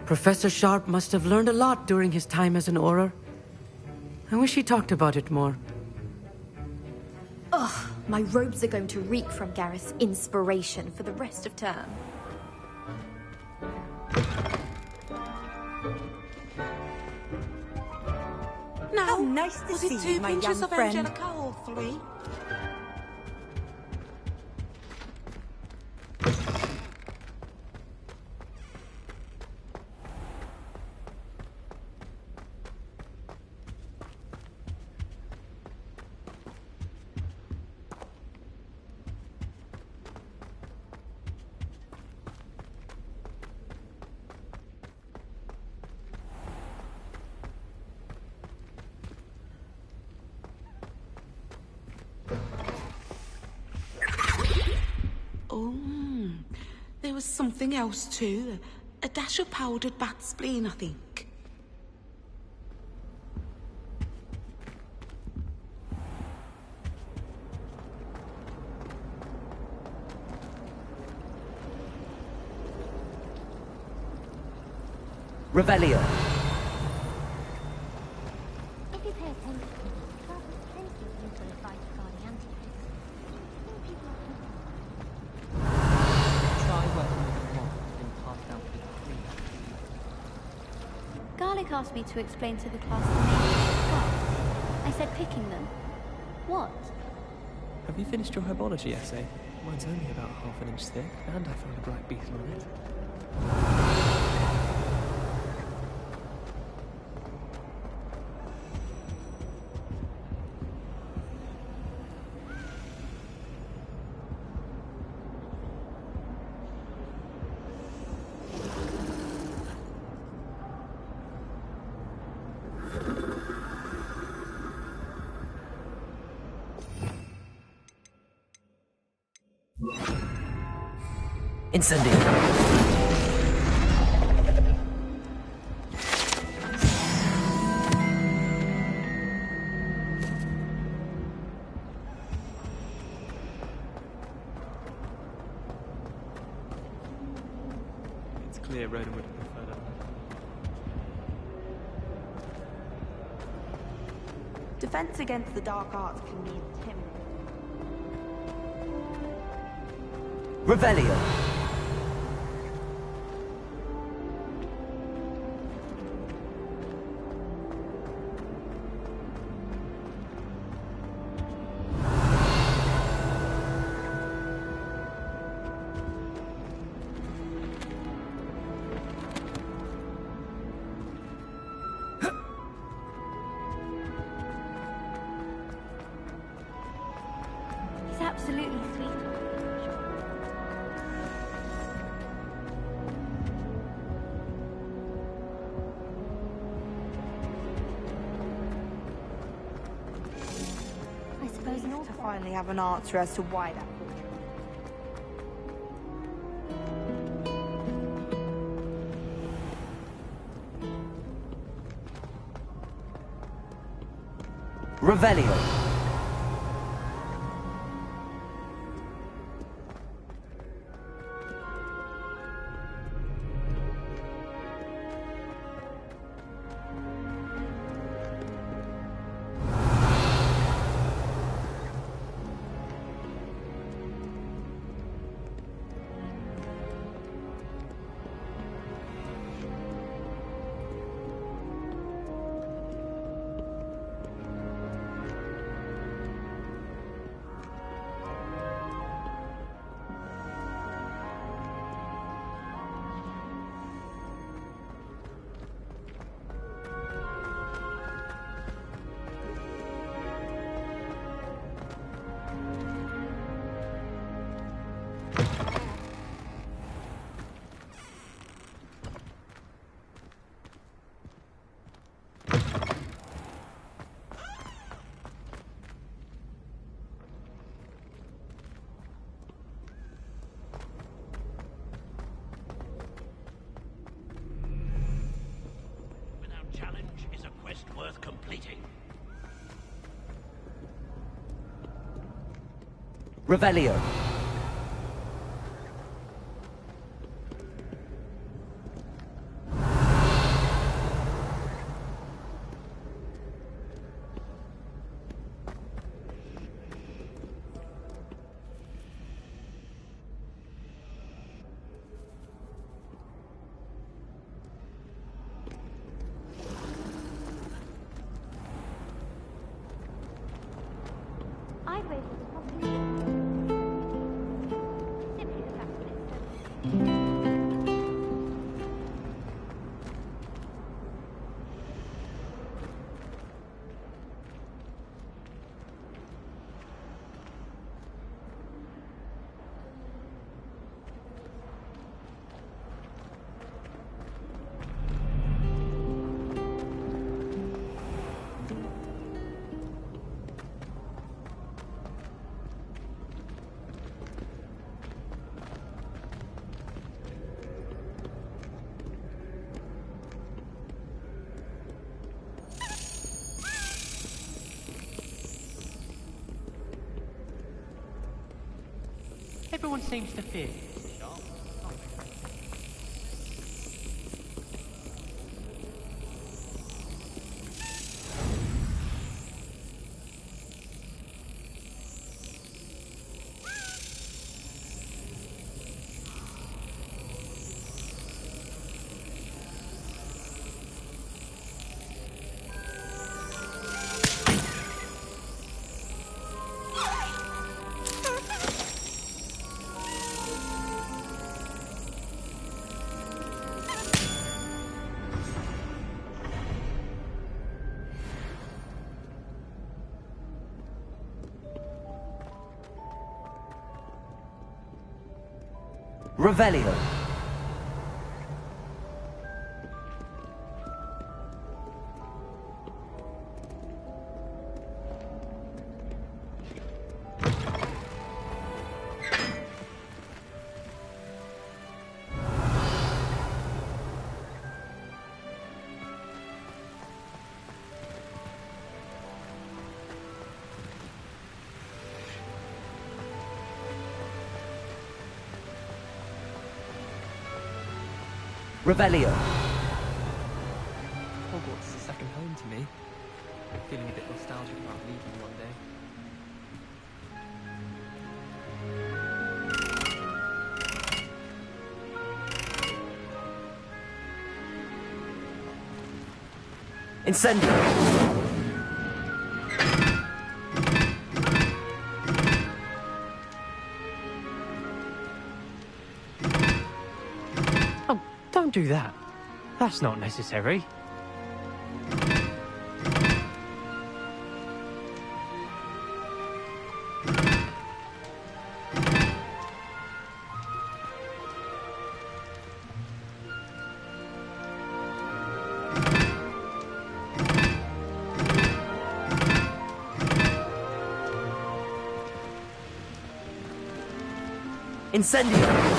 Professor Sharp must have learned a lot during his time as an Auror. I wish he talked about it more. Ugh, my robes are going to reek from Gareth's inspiration for the rest of term. Now, nice to see you, my young friend. Angelica or 3? There was something else too. A dash of powdered bat spleen, I think. Revelio. If you pay attention, Sharp has plenty of useful advice regarding antidotes. Try working with one and pass down to the Garlic asked me to explain to the class the nature of plants. I said picking them. What? Have you finished your herbology essay? Mine's only about half an inch thick, and I found a black beetle on it. Incendio. It's clear Ronan would have preferred that. Defense against the dark arts can be intimidating. Revelio. He's absolutely sweet. finally have an answer as to why that portrait. Revelio. Worth completing. Revelio. Everyone seems to fear. Revelio. Revelio. Hogwarts is a second home to me. Feeling a bit nostalgic about leaving one day. Incendio. Don't do that. That's not necessary. Incendio!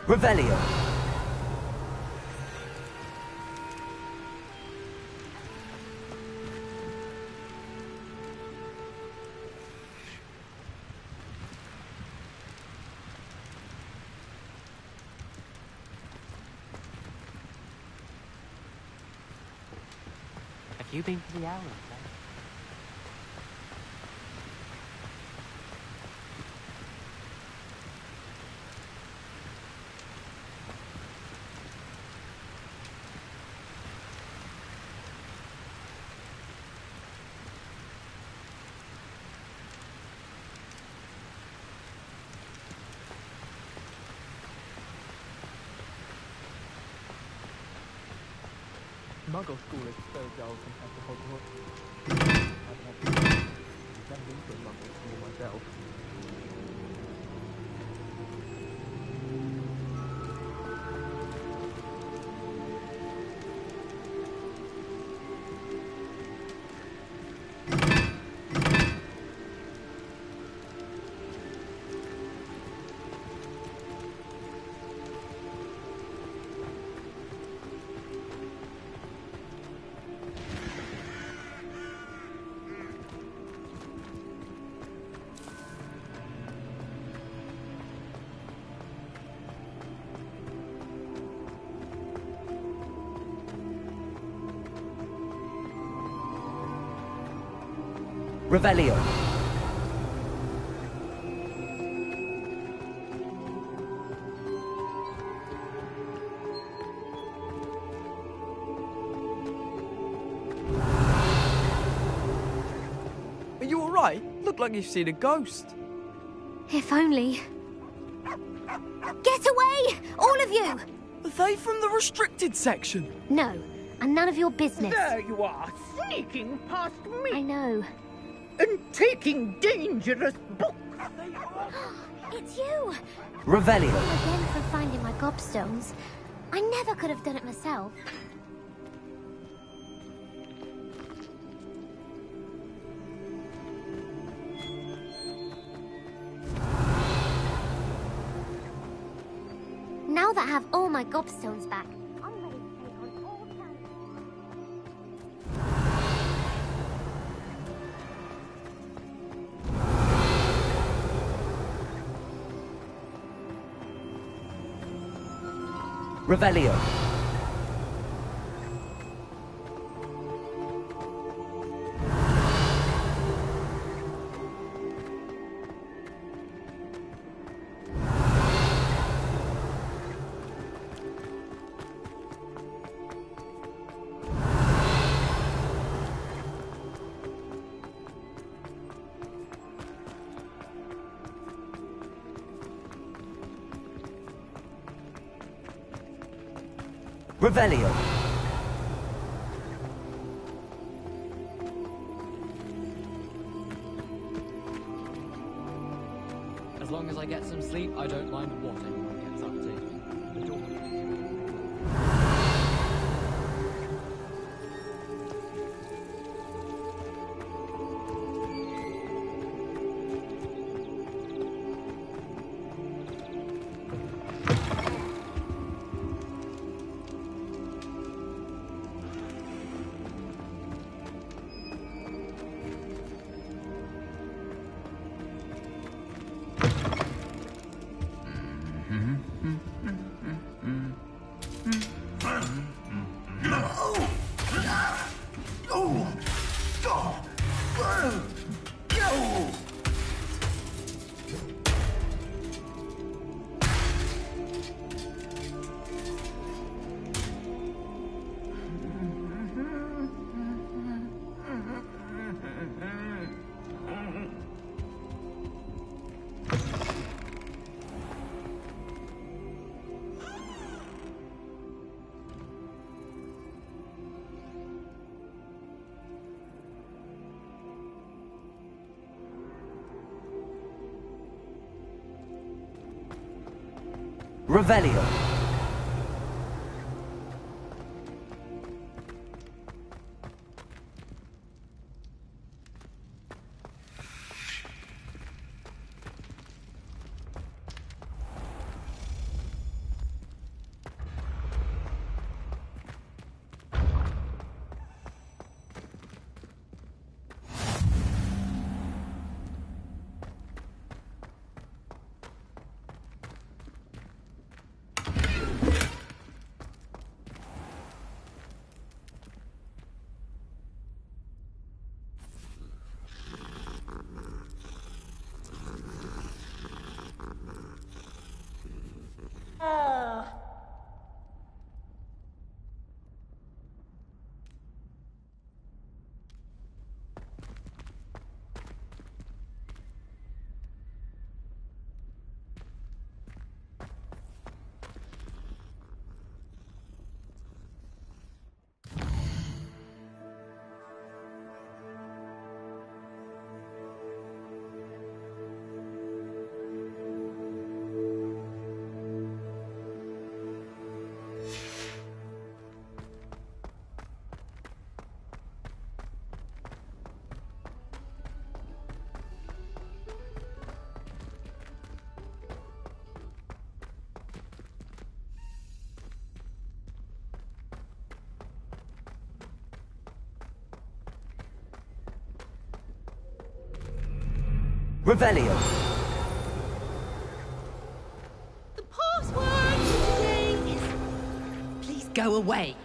Revelio. Have you been to the owl? Muggle school is so dull compared to Hogwarts. I've never been to a Muggle school myself. Revelio. Are you alright? Look like you've seen a ghost. If only. Get away! All of you! Are they from the restricted section? No, and none of your business. There you are, sneaking past me. I know. And taking dangerous books. It's you! Revelio. Again for finding my gobstones. I never could have done it myself. Now that I have all my gobstones back, I'm ready to take on all Revelio. Revelio. As long as I get some sleep, I don't mind what anyone gets up to. The door. Revelio. Revelio. The password for today is... Please go away.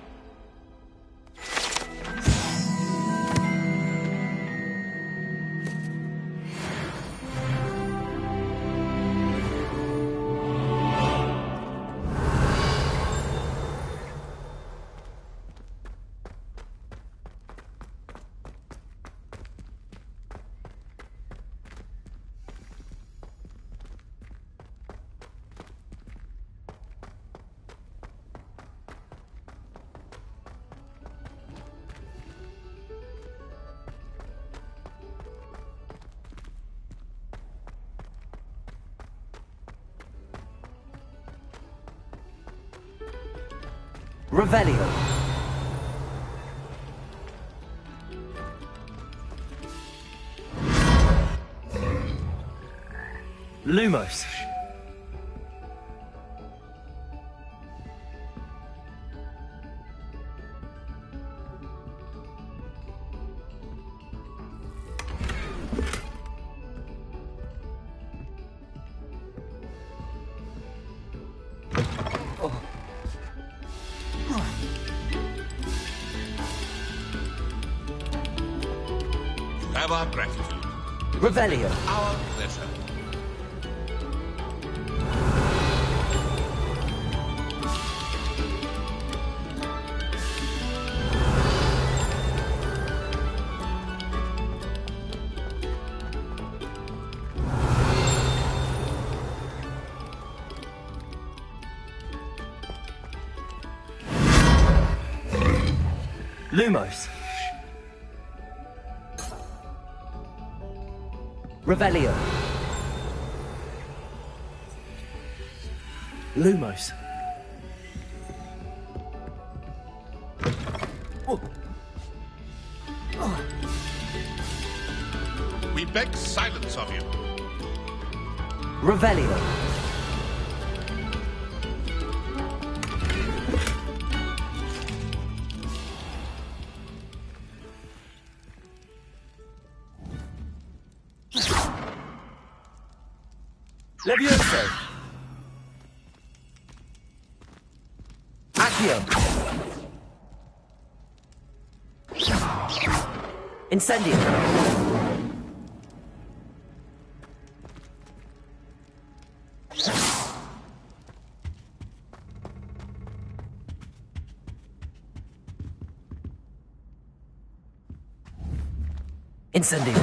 Revelio. Lumos. Have our gratitude. Revelio. Our pleasure. Lumos. Revelio. Lumos. We beg silence of you. Revelio. Levioso. Accio. Incendio. Incendio.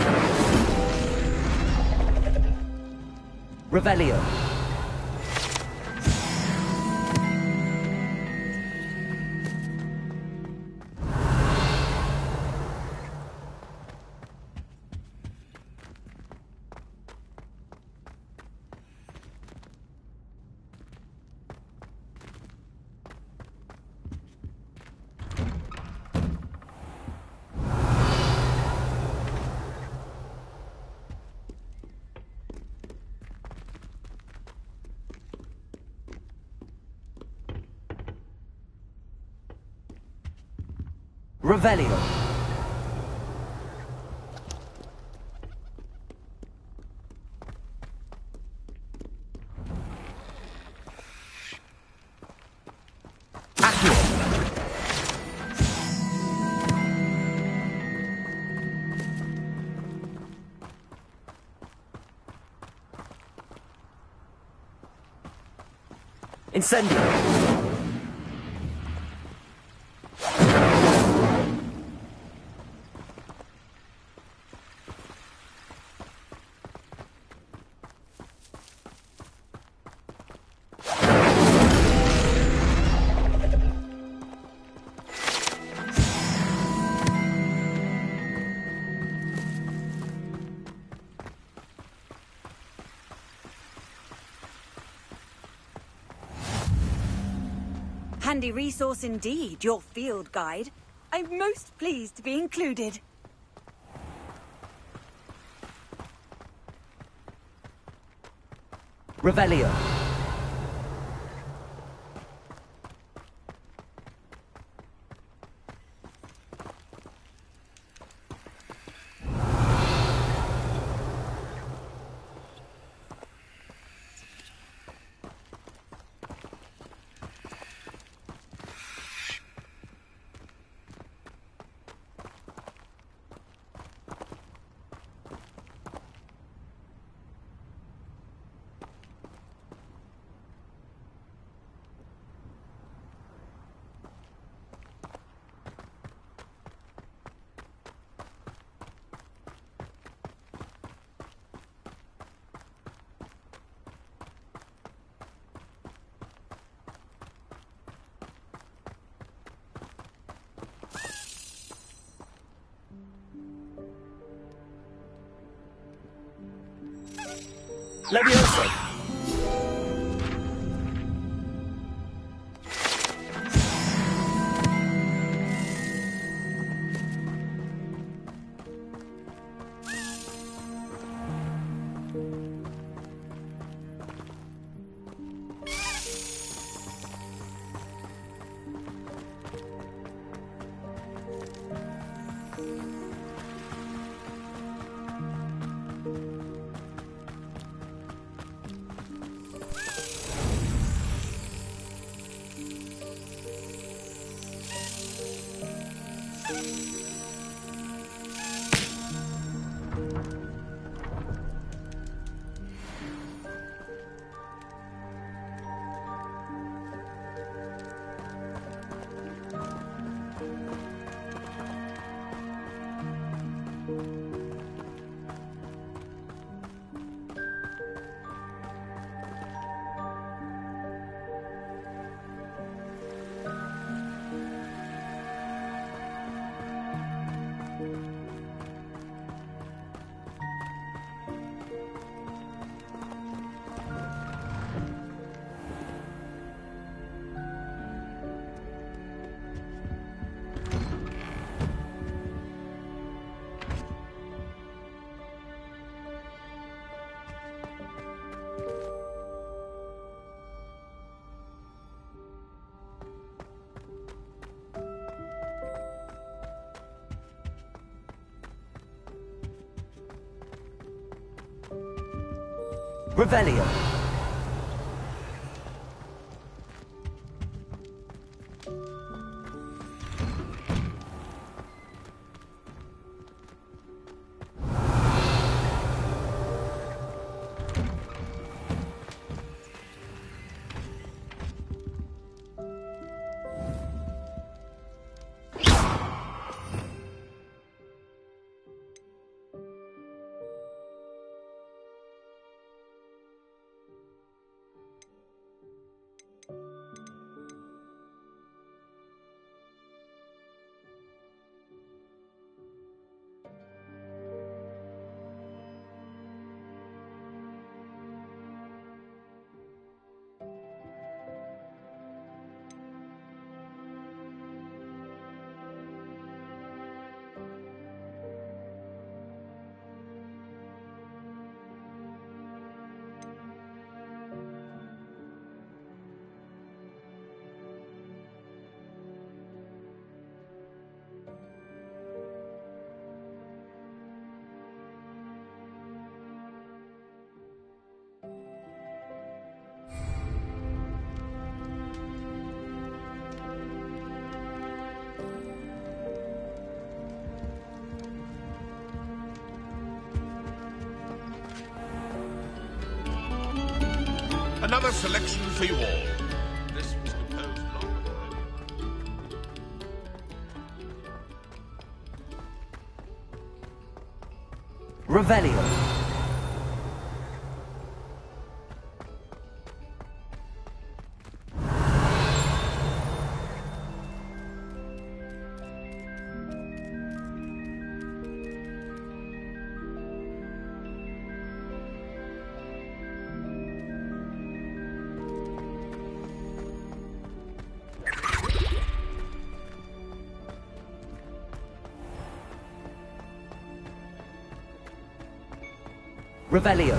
Revelio. Revelio. Incendio. Handy resource indeed, your field guide. I'm most pleased to be included. Revelio. Levioso. Revelio. another selection for you all. This was composed long ago. Revelio. Revelio.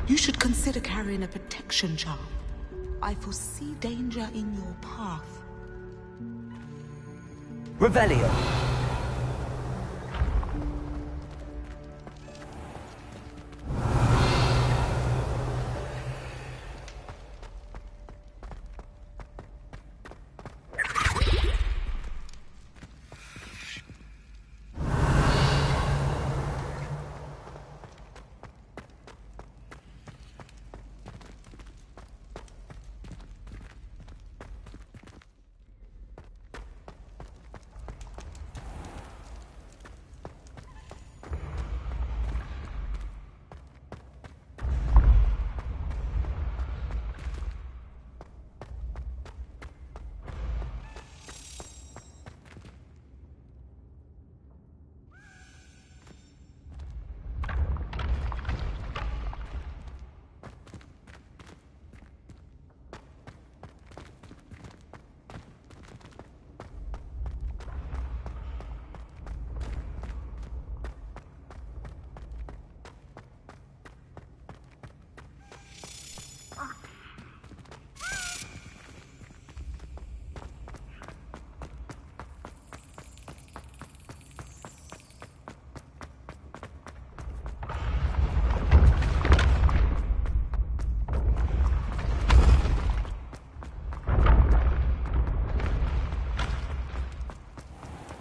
You should consider carrying a protection charm. I foresee danger in your path. Revelio.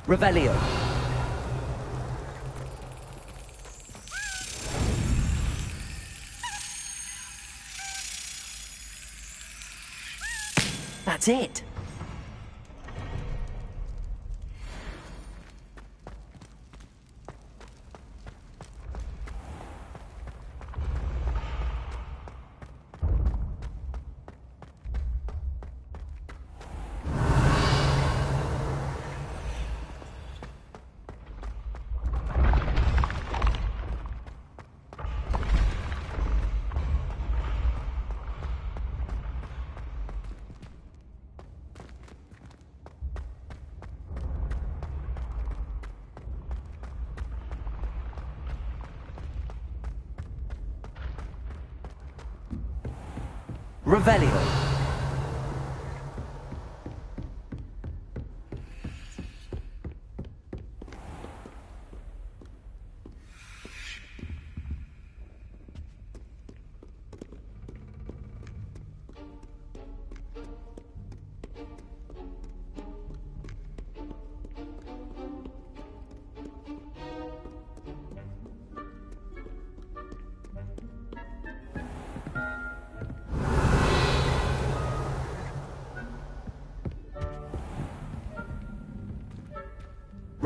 Revelio. That's it. Revelio.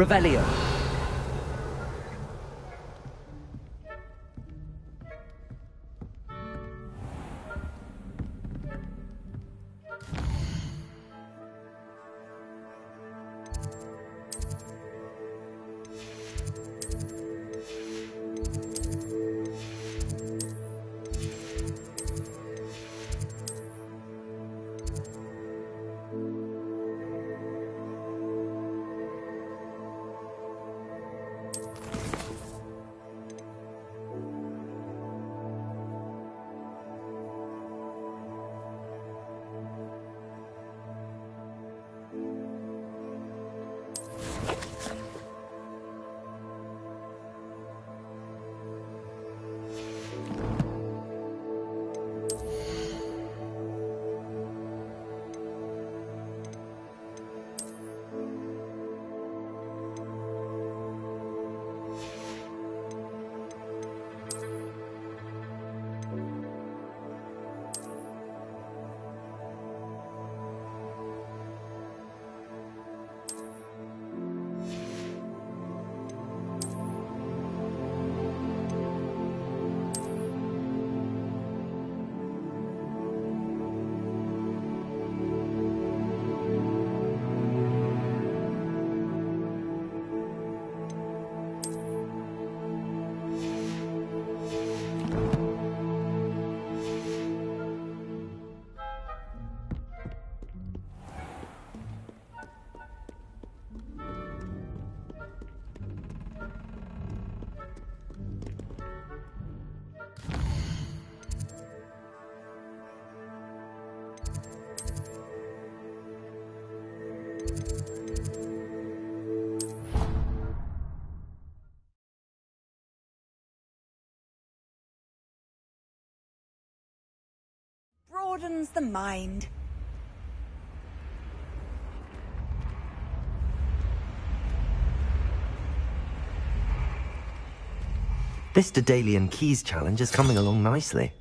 Revelio. broadens the mind. This Daedalian Keys challenge is coming along nicely.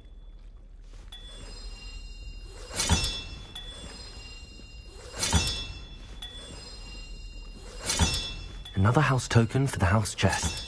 Another house token for the house chest.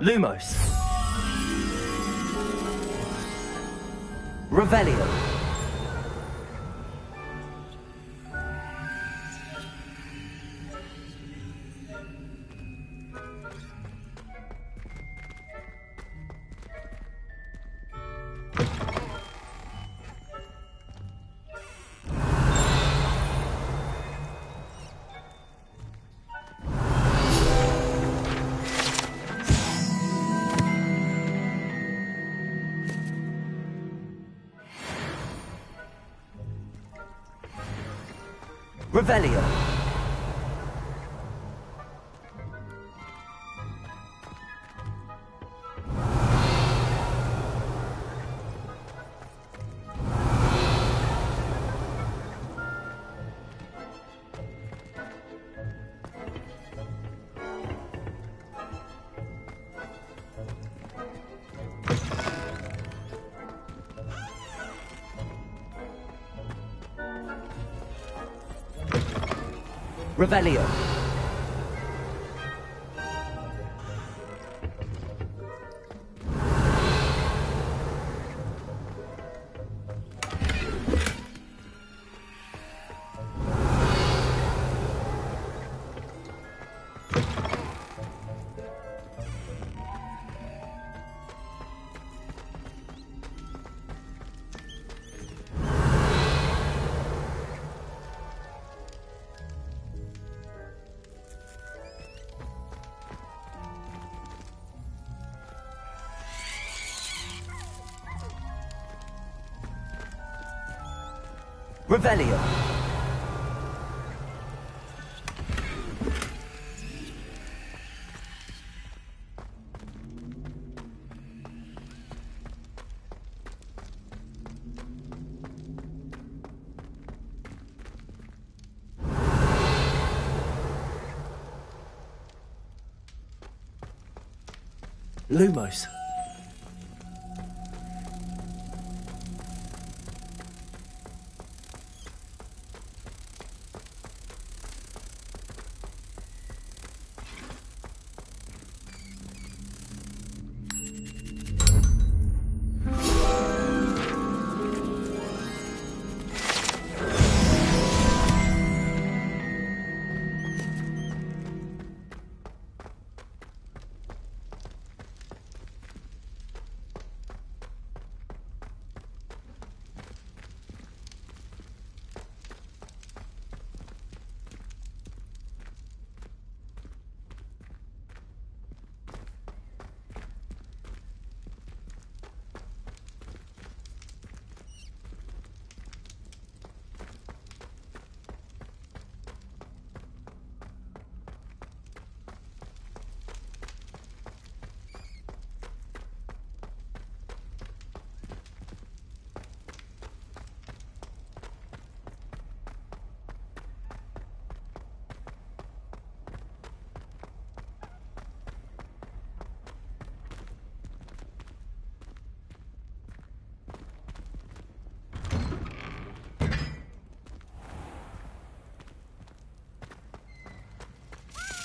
Lumos. Revelio. Revelio. Revelio. Revelio. Lumos.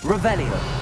Revelio.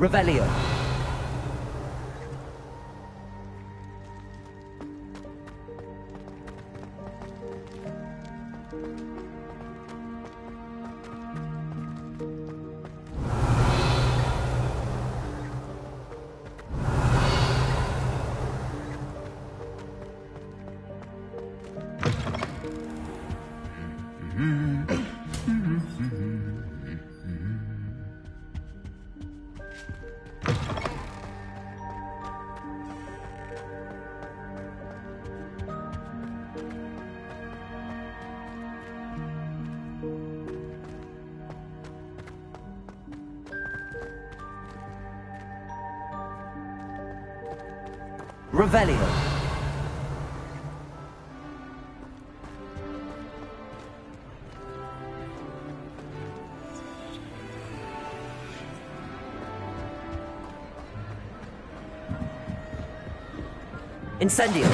Revelio. Revelio. Incendio.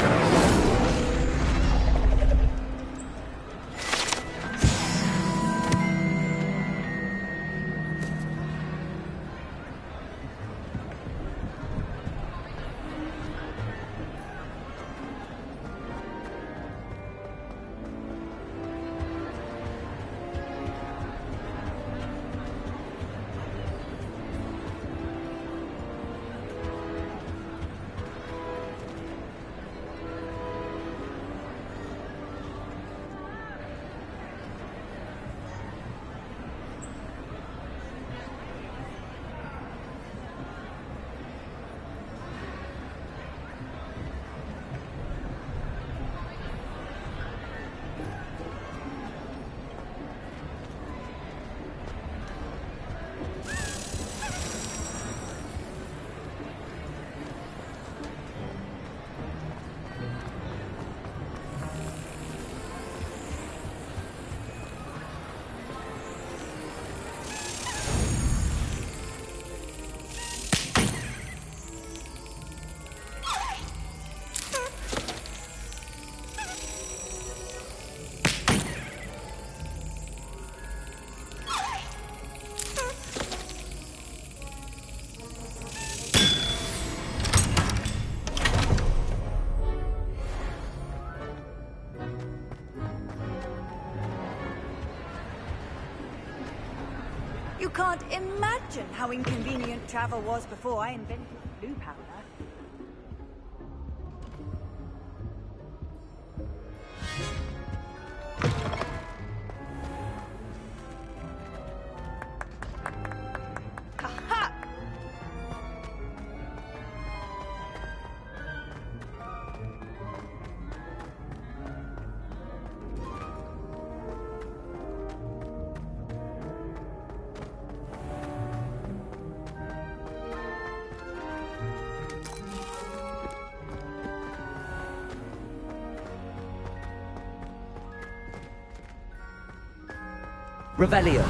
You can't imagine how inconvenient travel was before I invented blue powder. Revelio.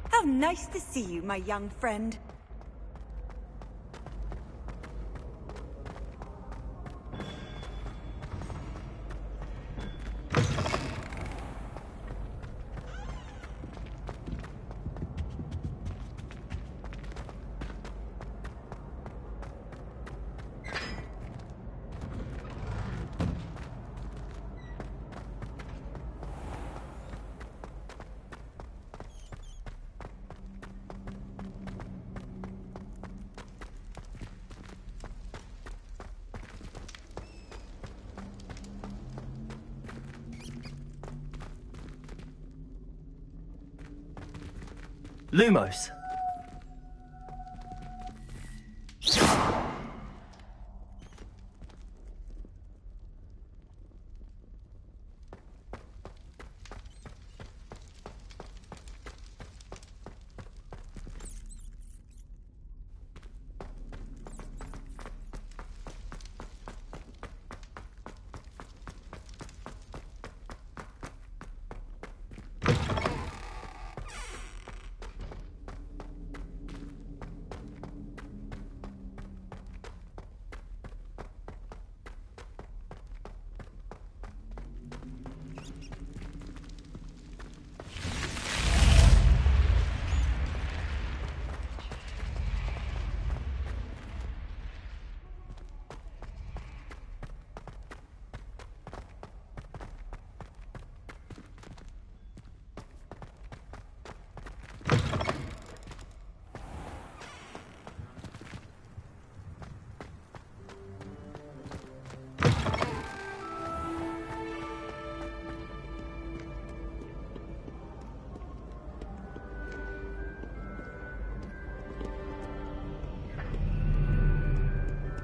How nice to see you, my young friend. Lumos.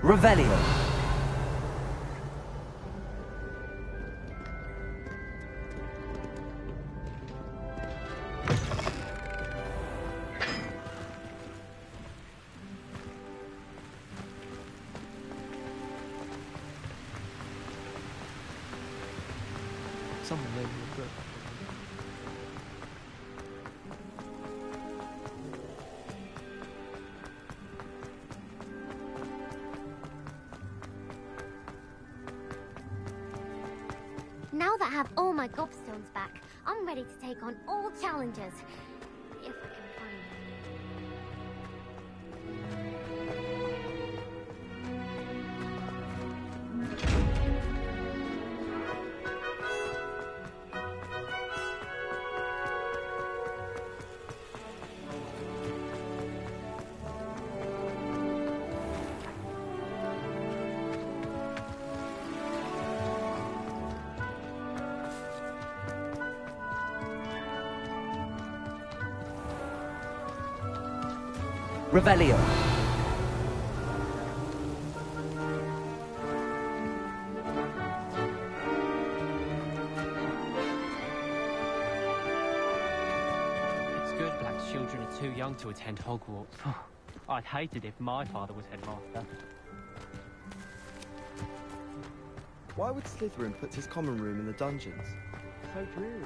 Revelio. Someone named the book. Now that I have all my gobstones back, I'm ready to take on all challenges. If I can find them. Revelio. It's good Black's children are too young to attend Hogwarts. I'd hate it if my father was headmaster. Why would Slytherin put his common room in the dungeons? So dreary.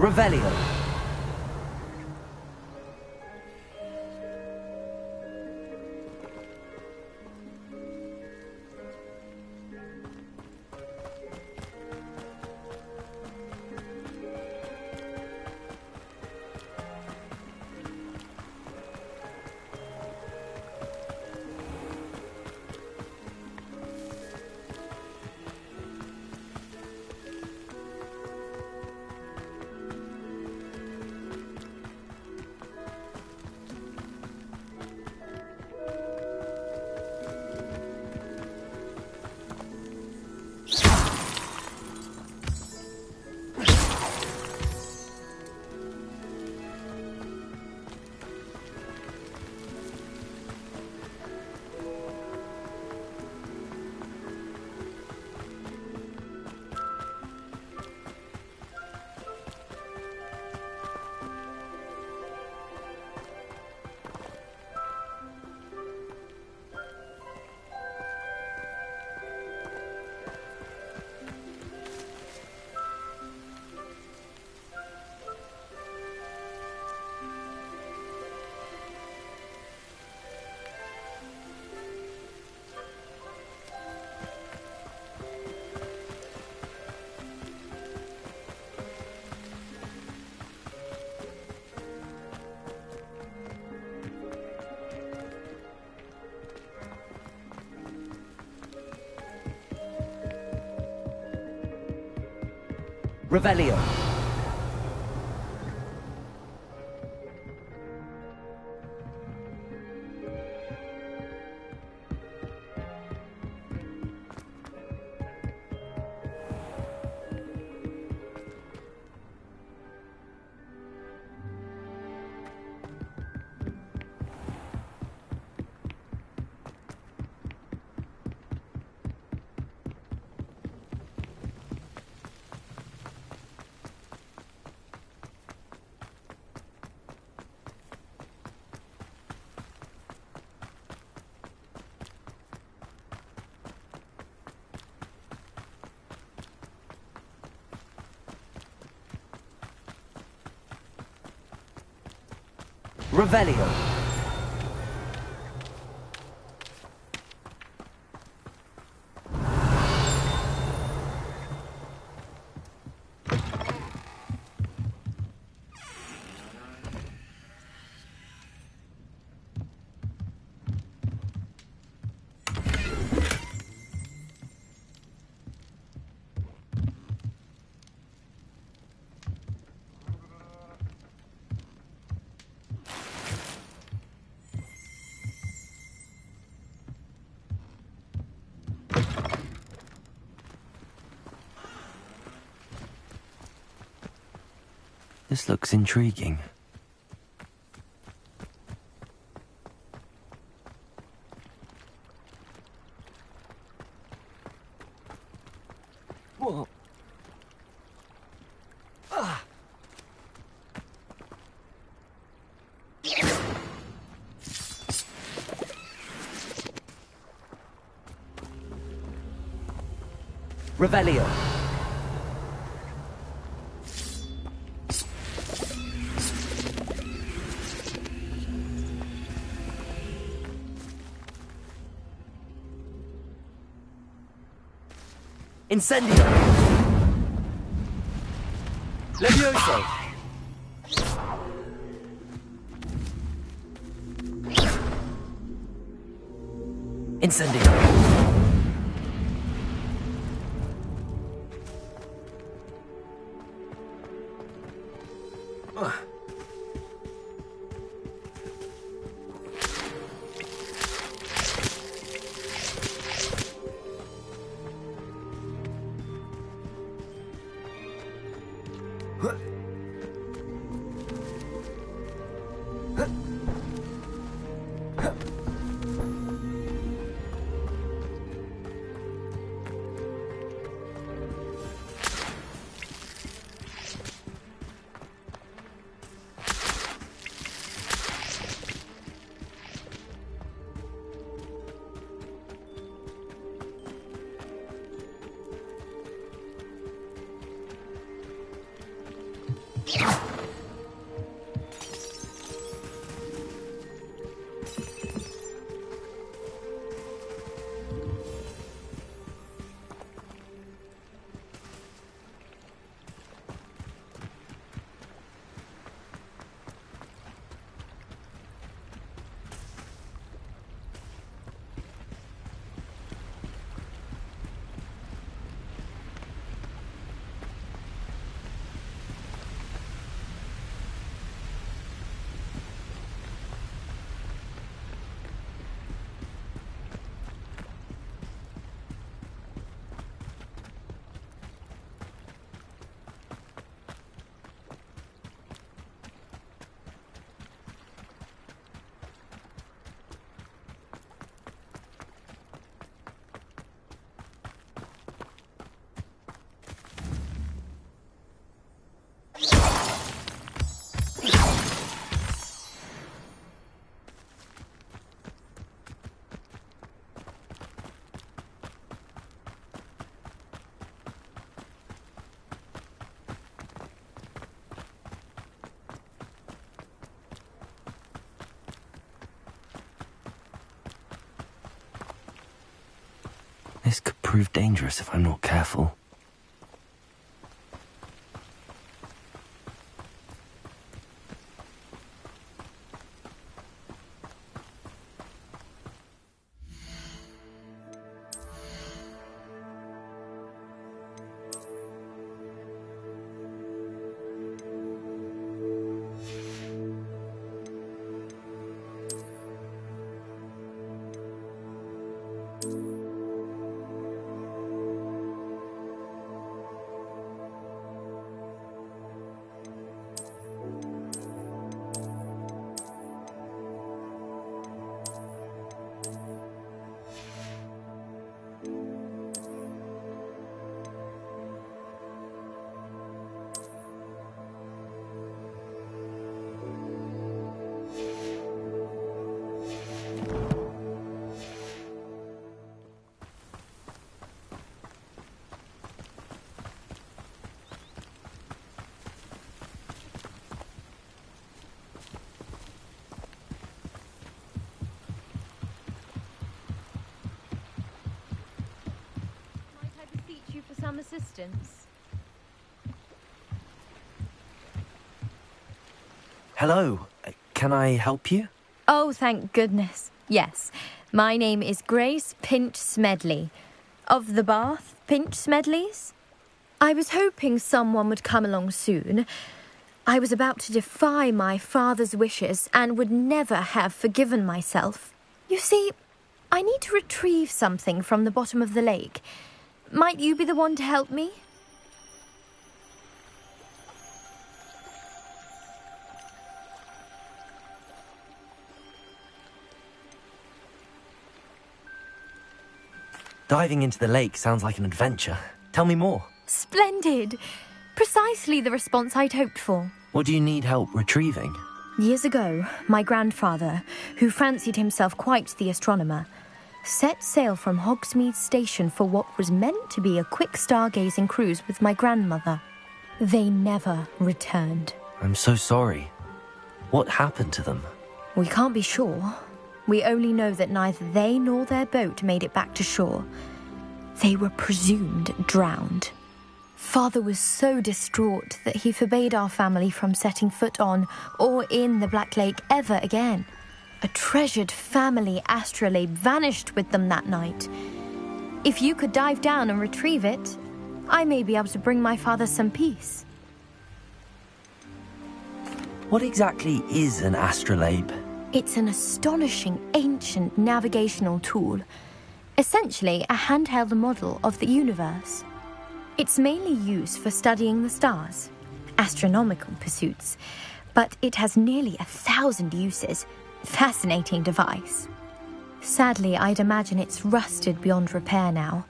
Revelio. Revelio. Revelio. This looks intriguing. Whoa. Ah. Revelio. Incendio! Levioso! Incendio! This could prove dangerous if I'm not careful. assistance. Hello. Can I help you? Oh, thank goodness. Yes. My name is Grace Pinch Smedley. Of the Bath Pinch Smedleys? I was hoping someone would come along soon. I was about to defy my father's wishes and would never have forgiven myself. You see, I need to retrieve something from the bottom of the lake. Might you be the one to help me? Diving into the lake sounds like an adventure. Tell me more. Splendid! Precisely the response I'd hoped for. What do you need help retrieving? Years ago, my grandfather, who fancied himself quite the astronomer, set sail from Hogsmeade Station for what was meant to be a quick stargazing cruise with my grandmother. They never returned. I'm so sorry. What happened to them? We can't be sure. We only know that neither they nor their boat made it back to shore. They were presumed drowned. Father was so distraught that he forbade our family from setting foot on or in the Black Lake ever again. A treasured family astrolabe vanished with them that night. If you could dive down and retrieve it, I may be able to bring my father some peace. What exactly is an astrolabe? It's an astonishing ancient navigational tool. Essentially a handheld model of the universe. It's mainly used for studying the stars, astronomical pursuits, but it has nearly 1,000 uses. Fascinating device. Sadly, I'd imagine it's rusted beyond repair now.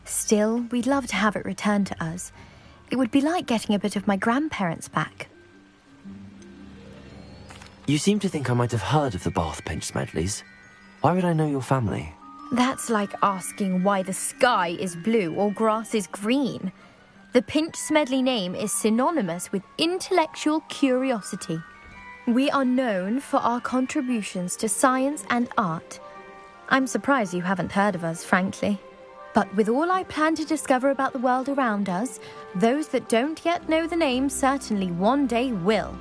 Still, we'd love to have it returned to us. It would be like getting a bit of my grandparents back. You seem to think I might have heard of the Bath Pinch Smedleys. Why would I know your family? That's like asking why the sky is blue or grass is green. The Pinch Smedley name is synonymous with intellectual curiosity. We are known for our contributions to science and art. I'm surprised you haven't heard of us, frankly. But with all I plan to discover about the world around us, those that don't yet know the name certainly one day will.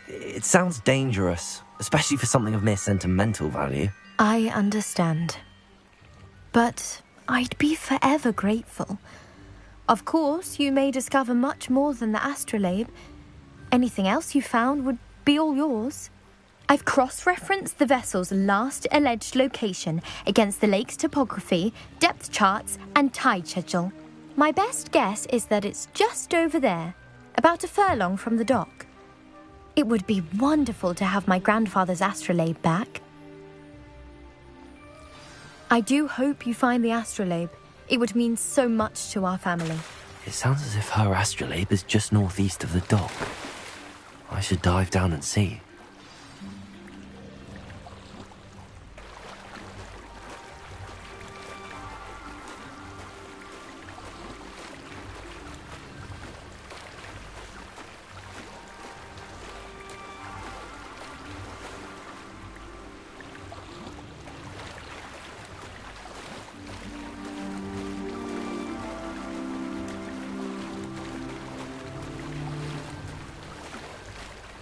It sounds dangerous, especially for something of mere sentimental value. I understand. But I'd be forever grateful. Of course, you may discover much more than the astrolabe. Anything else you found would be all yours. I've cross-referenced the vessel's last alleged location against the lake's topography, depth charts, and tide schedule. My best guess is that it's just over there, about a furlong from the dock. It would be wonderful to have my grandfather's astrolabe back. I do hope you find the astrolabe. It would mean so much to our family. It sounds as if her astrolabe is just northeast of the dock. I should dive down and see.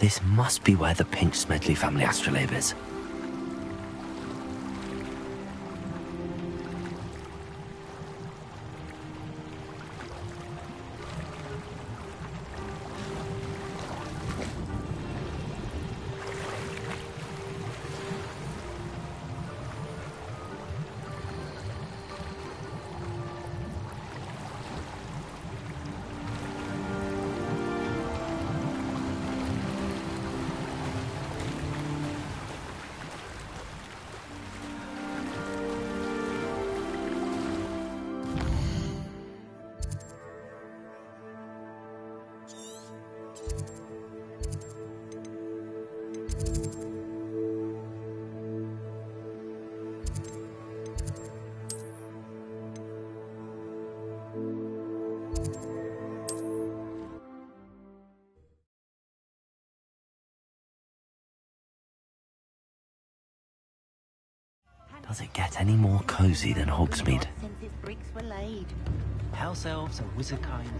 This must be where the Pinch Smedley family astrolabe is. Does it get any more cozy than Hogsmeade? Since its bricks were laid. House elves and wizard kind.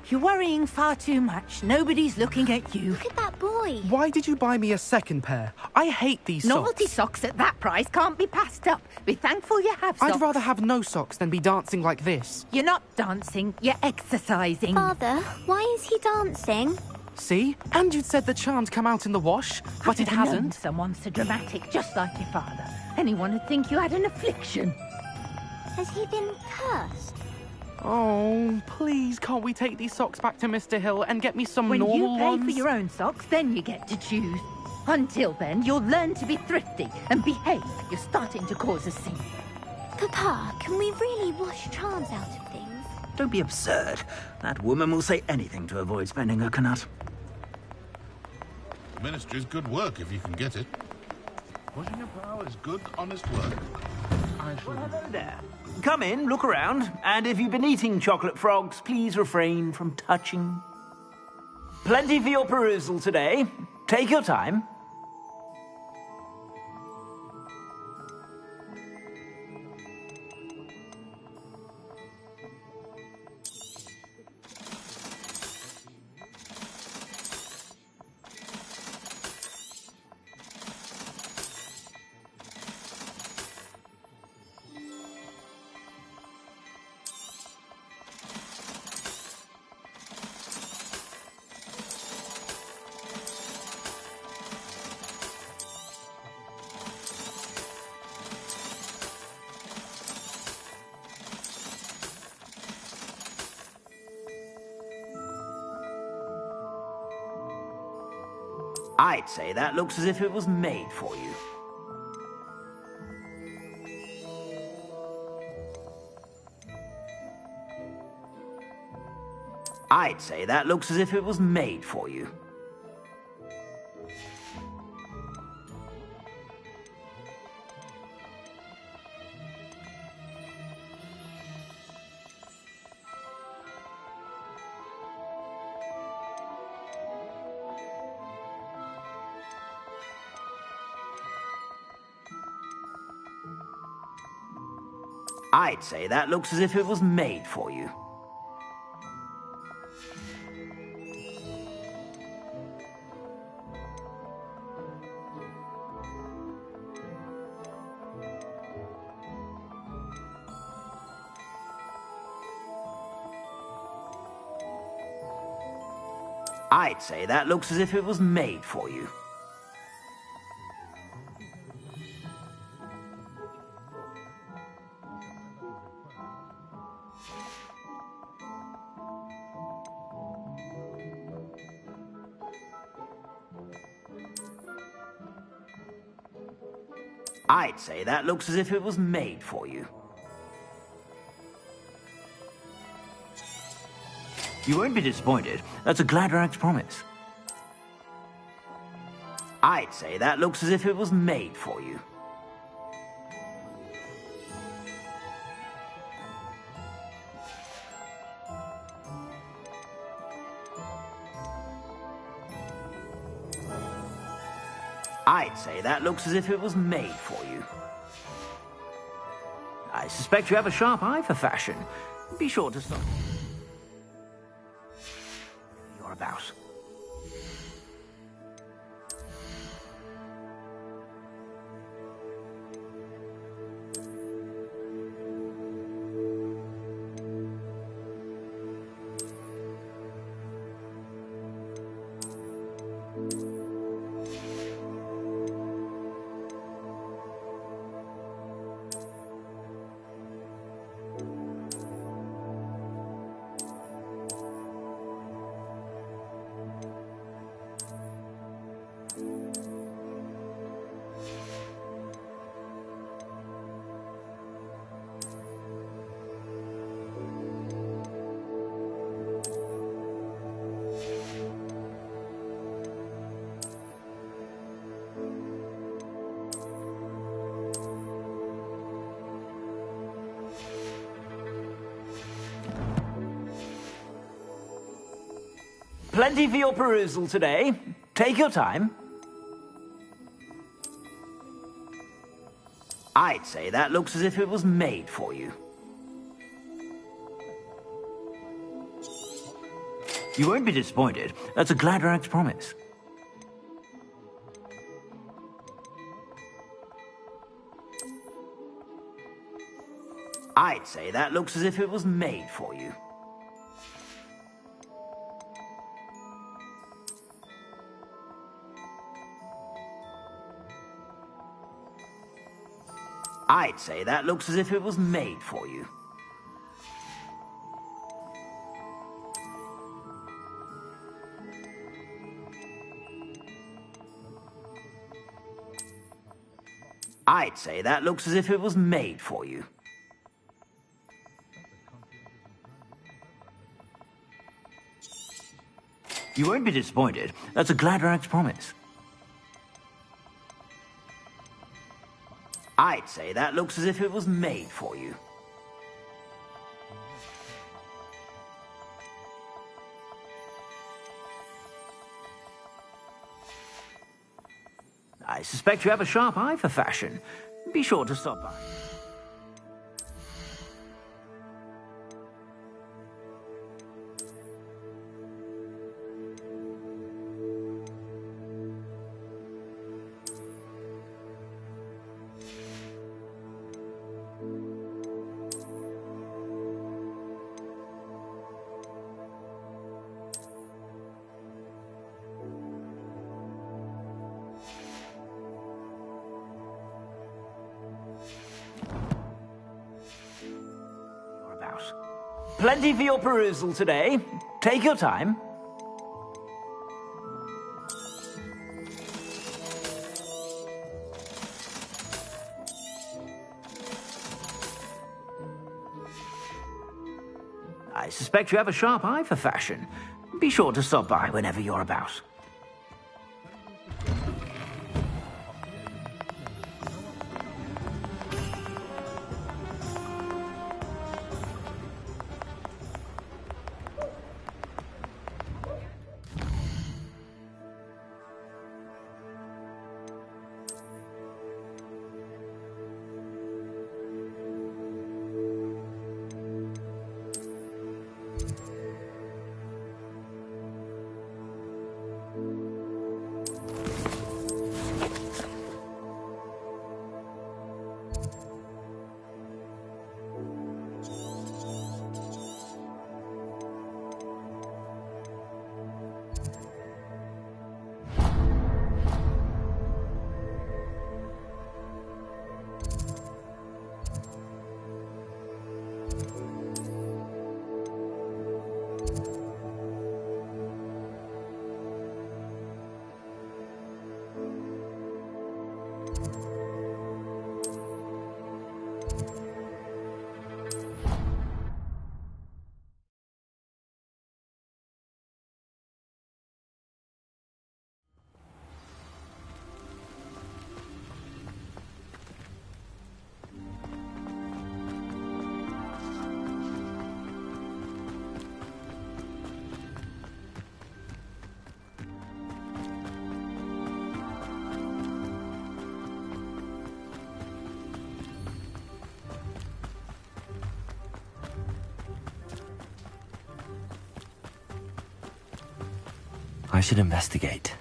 You're worrying far too much. Nobody's looking at you. Look at that boy. Why did you buy me a second pair? I hate these Novelty socks. socks at that price can't be passed up. Be thankful you have socks. I'd rather have no socks than be dancing like this. You're not dancing, you're exercising. Father, why is he dancing? See? And you'd said the charm'd come out in the wash, but it I've never known hasn't. someone so dramatic, just like your father. Anyone would think you had an affliction. Has he been cursed? Oh, please, can't we take these socks back to Mr. Hill and get me some When normal you pay ones? for your own socks, then you get to choose. Until then, you'll learn to be thrifty and behave. You're starting to cause a scene. Papa, can we really wash charms out of things? Don't be absurd. That woman will say anything to avoid spending her canut. Ministry's good work if you can get it. Pushing your power is good, honest work. Well, hello there. Come in, look around, and if you've been eating chocolate frogs, please refrain from touching. Plenty for your perusal today. Take your time. I'd say that looks as if it was made for you. I'd say that looks as if it was made for you. I'd say that looks as if it was made for you. I'd say that looks as if it was made for you. I'd say that looks as if it was made for you. You won't be disappointed. That's a Gladrag's promise. I'd say that looks as if it was made for you. I'd say that looks as if it was made for you. I suspect you have a sharp eye for fashion. Be sure to stop. You're about. Plenty for your perusal today. Take your time. I'd say that looks as if it was made for you. You won't be disappointed. That's a Gladrag's promise. I'd say that looks as if it was made for you. I'd say that looks as if it was made for you. I'd say that looks as if it was made for you. You won't be disappointed. That's a Gladrag's promise. I'd say that looks as if it was made for you. I suspect you have a sharp eye for fashion. Be sure to stop by. Plenty for your perusal today. Take your time. I suspect you have a sharp eye for fashion. Be sure to stop by whenever you're about. I should investigate.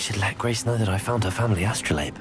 should let Grace know that I found her family astrolabe.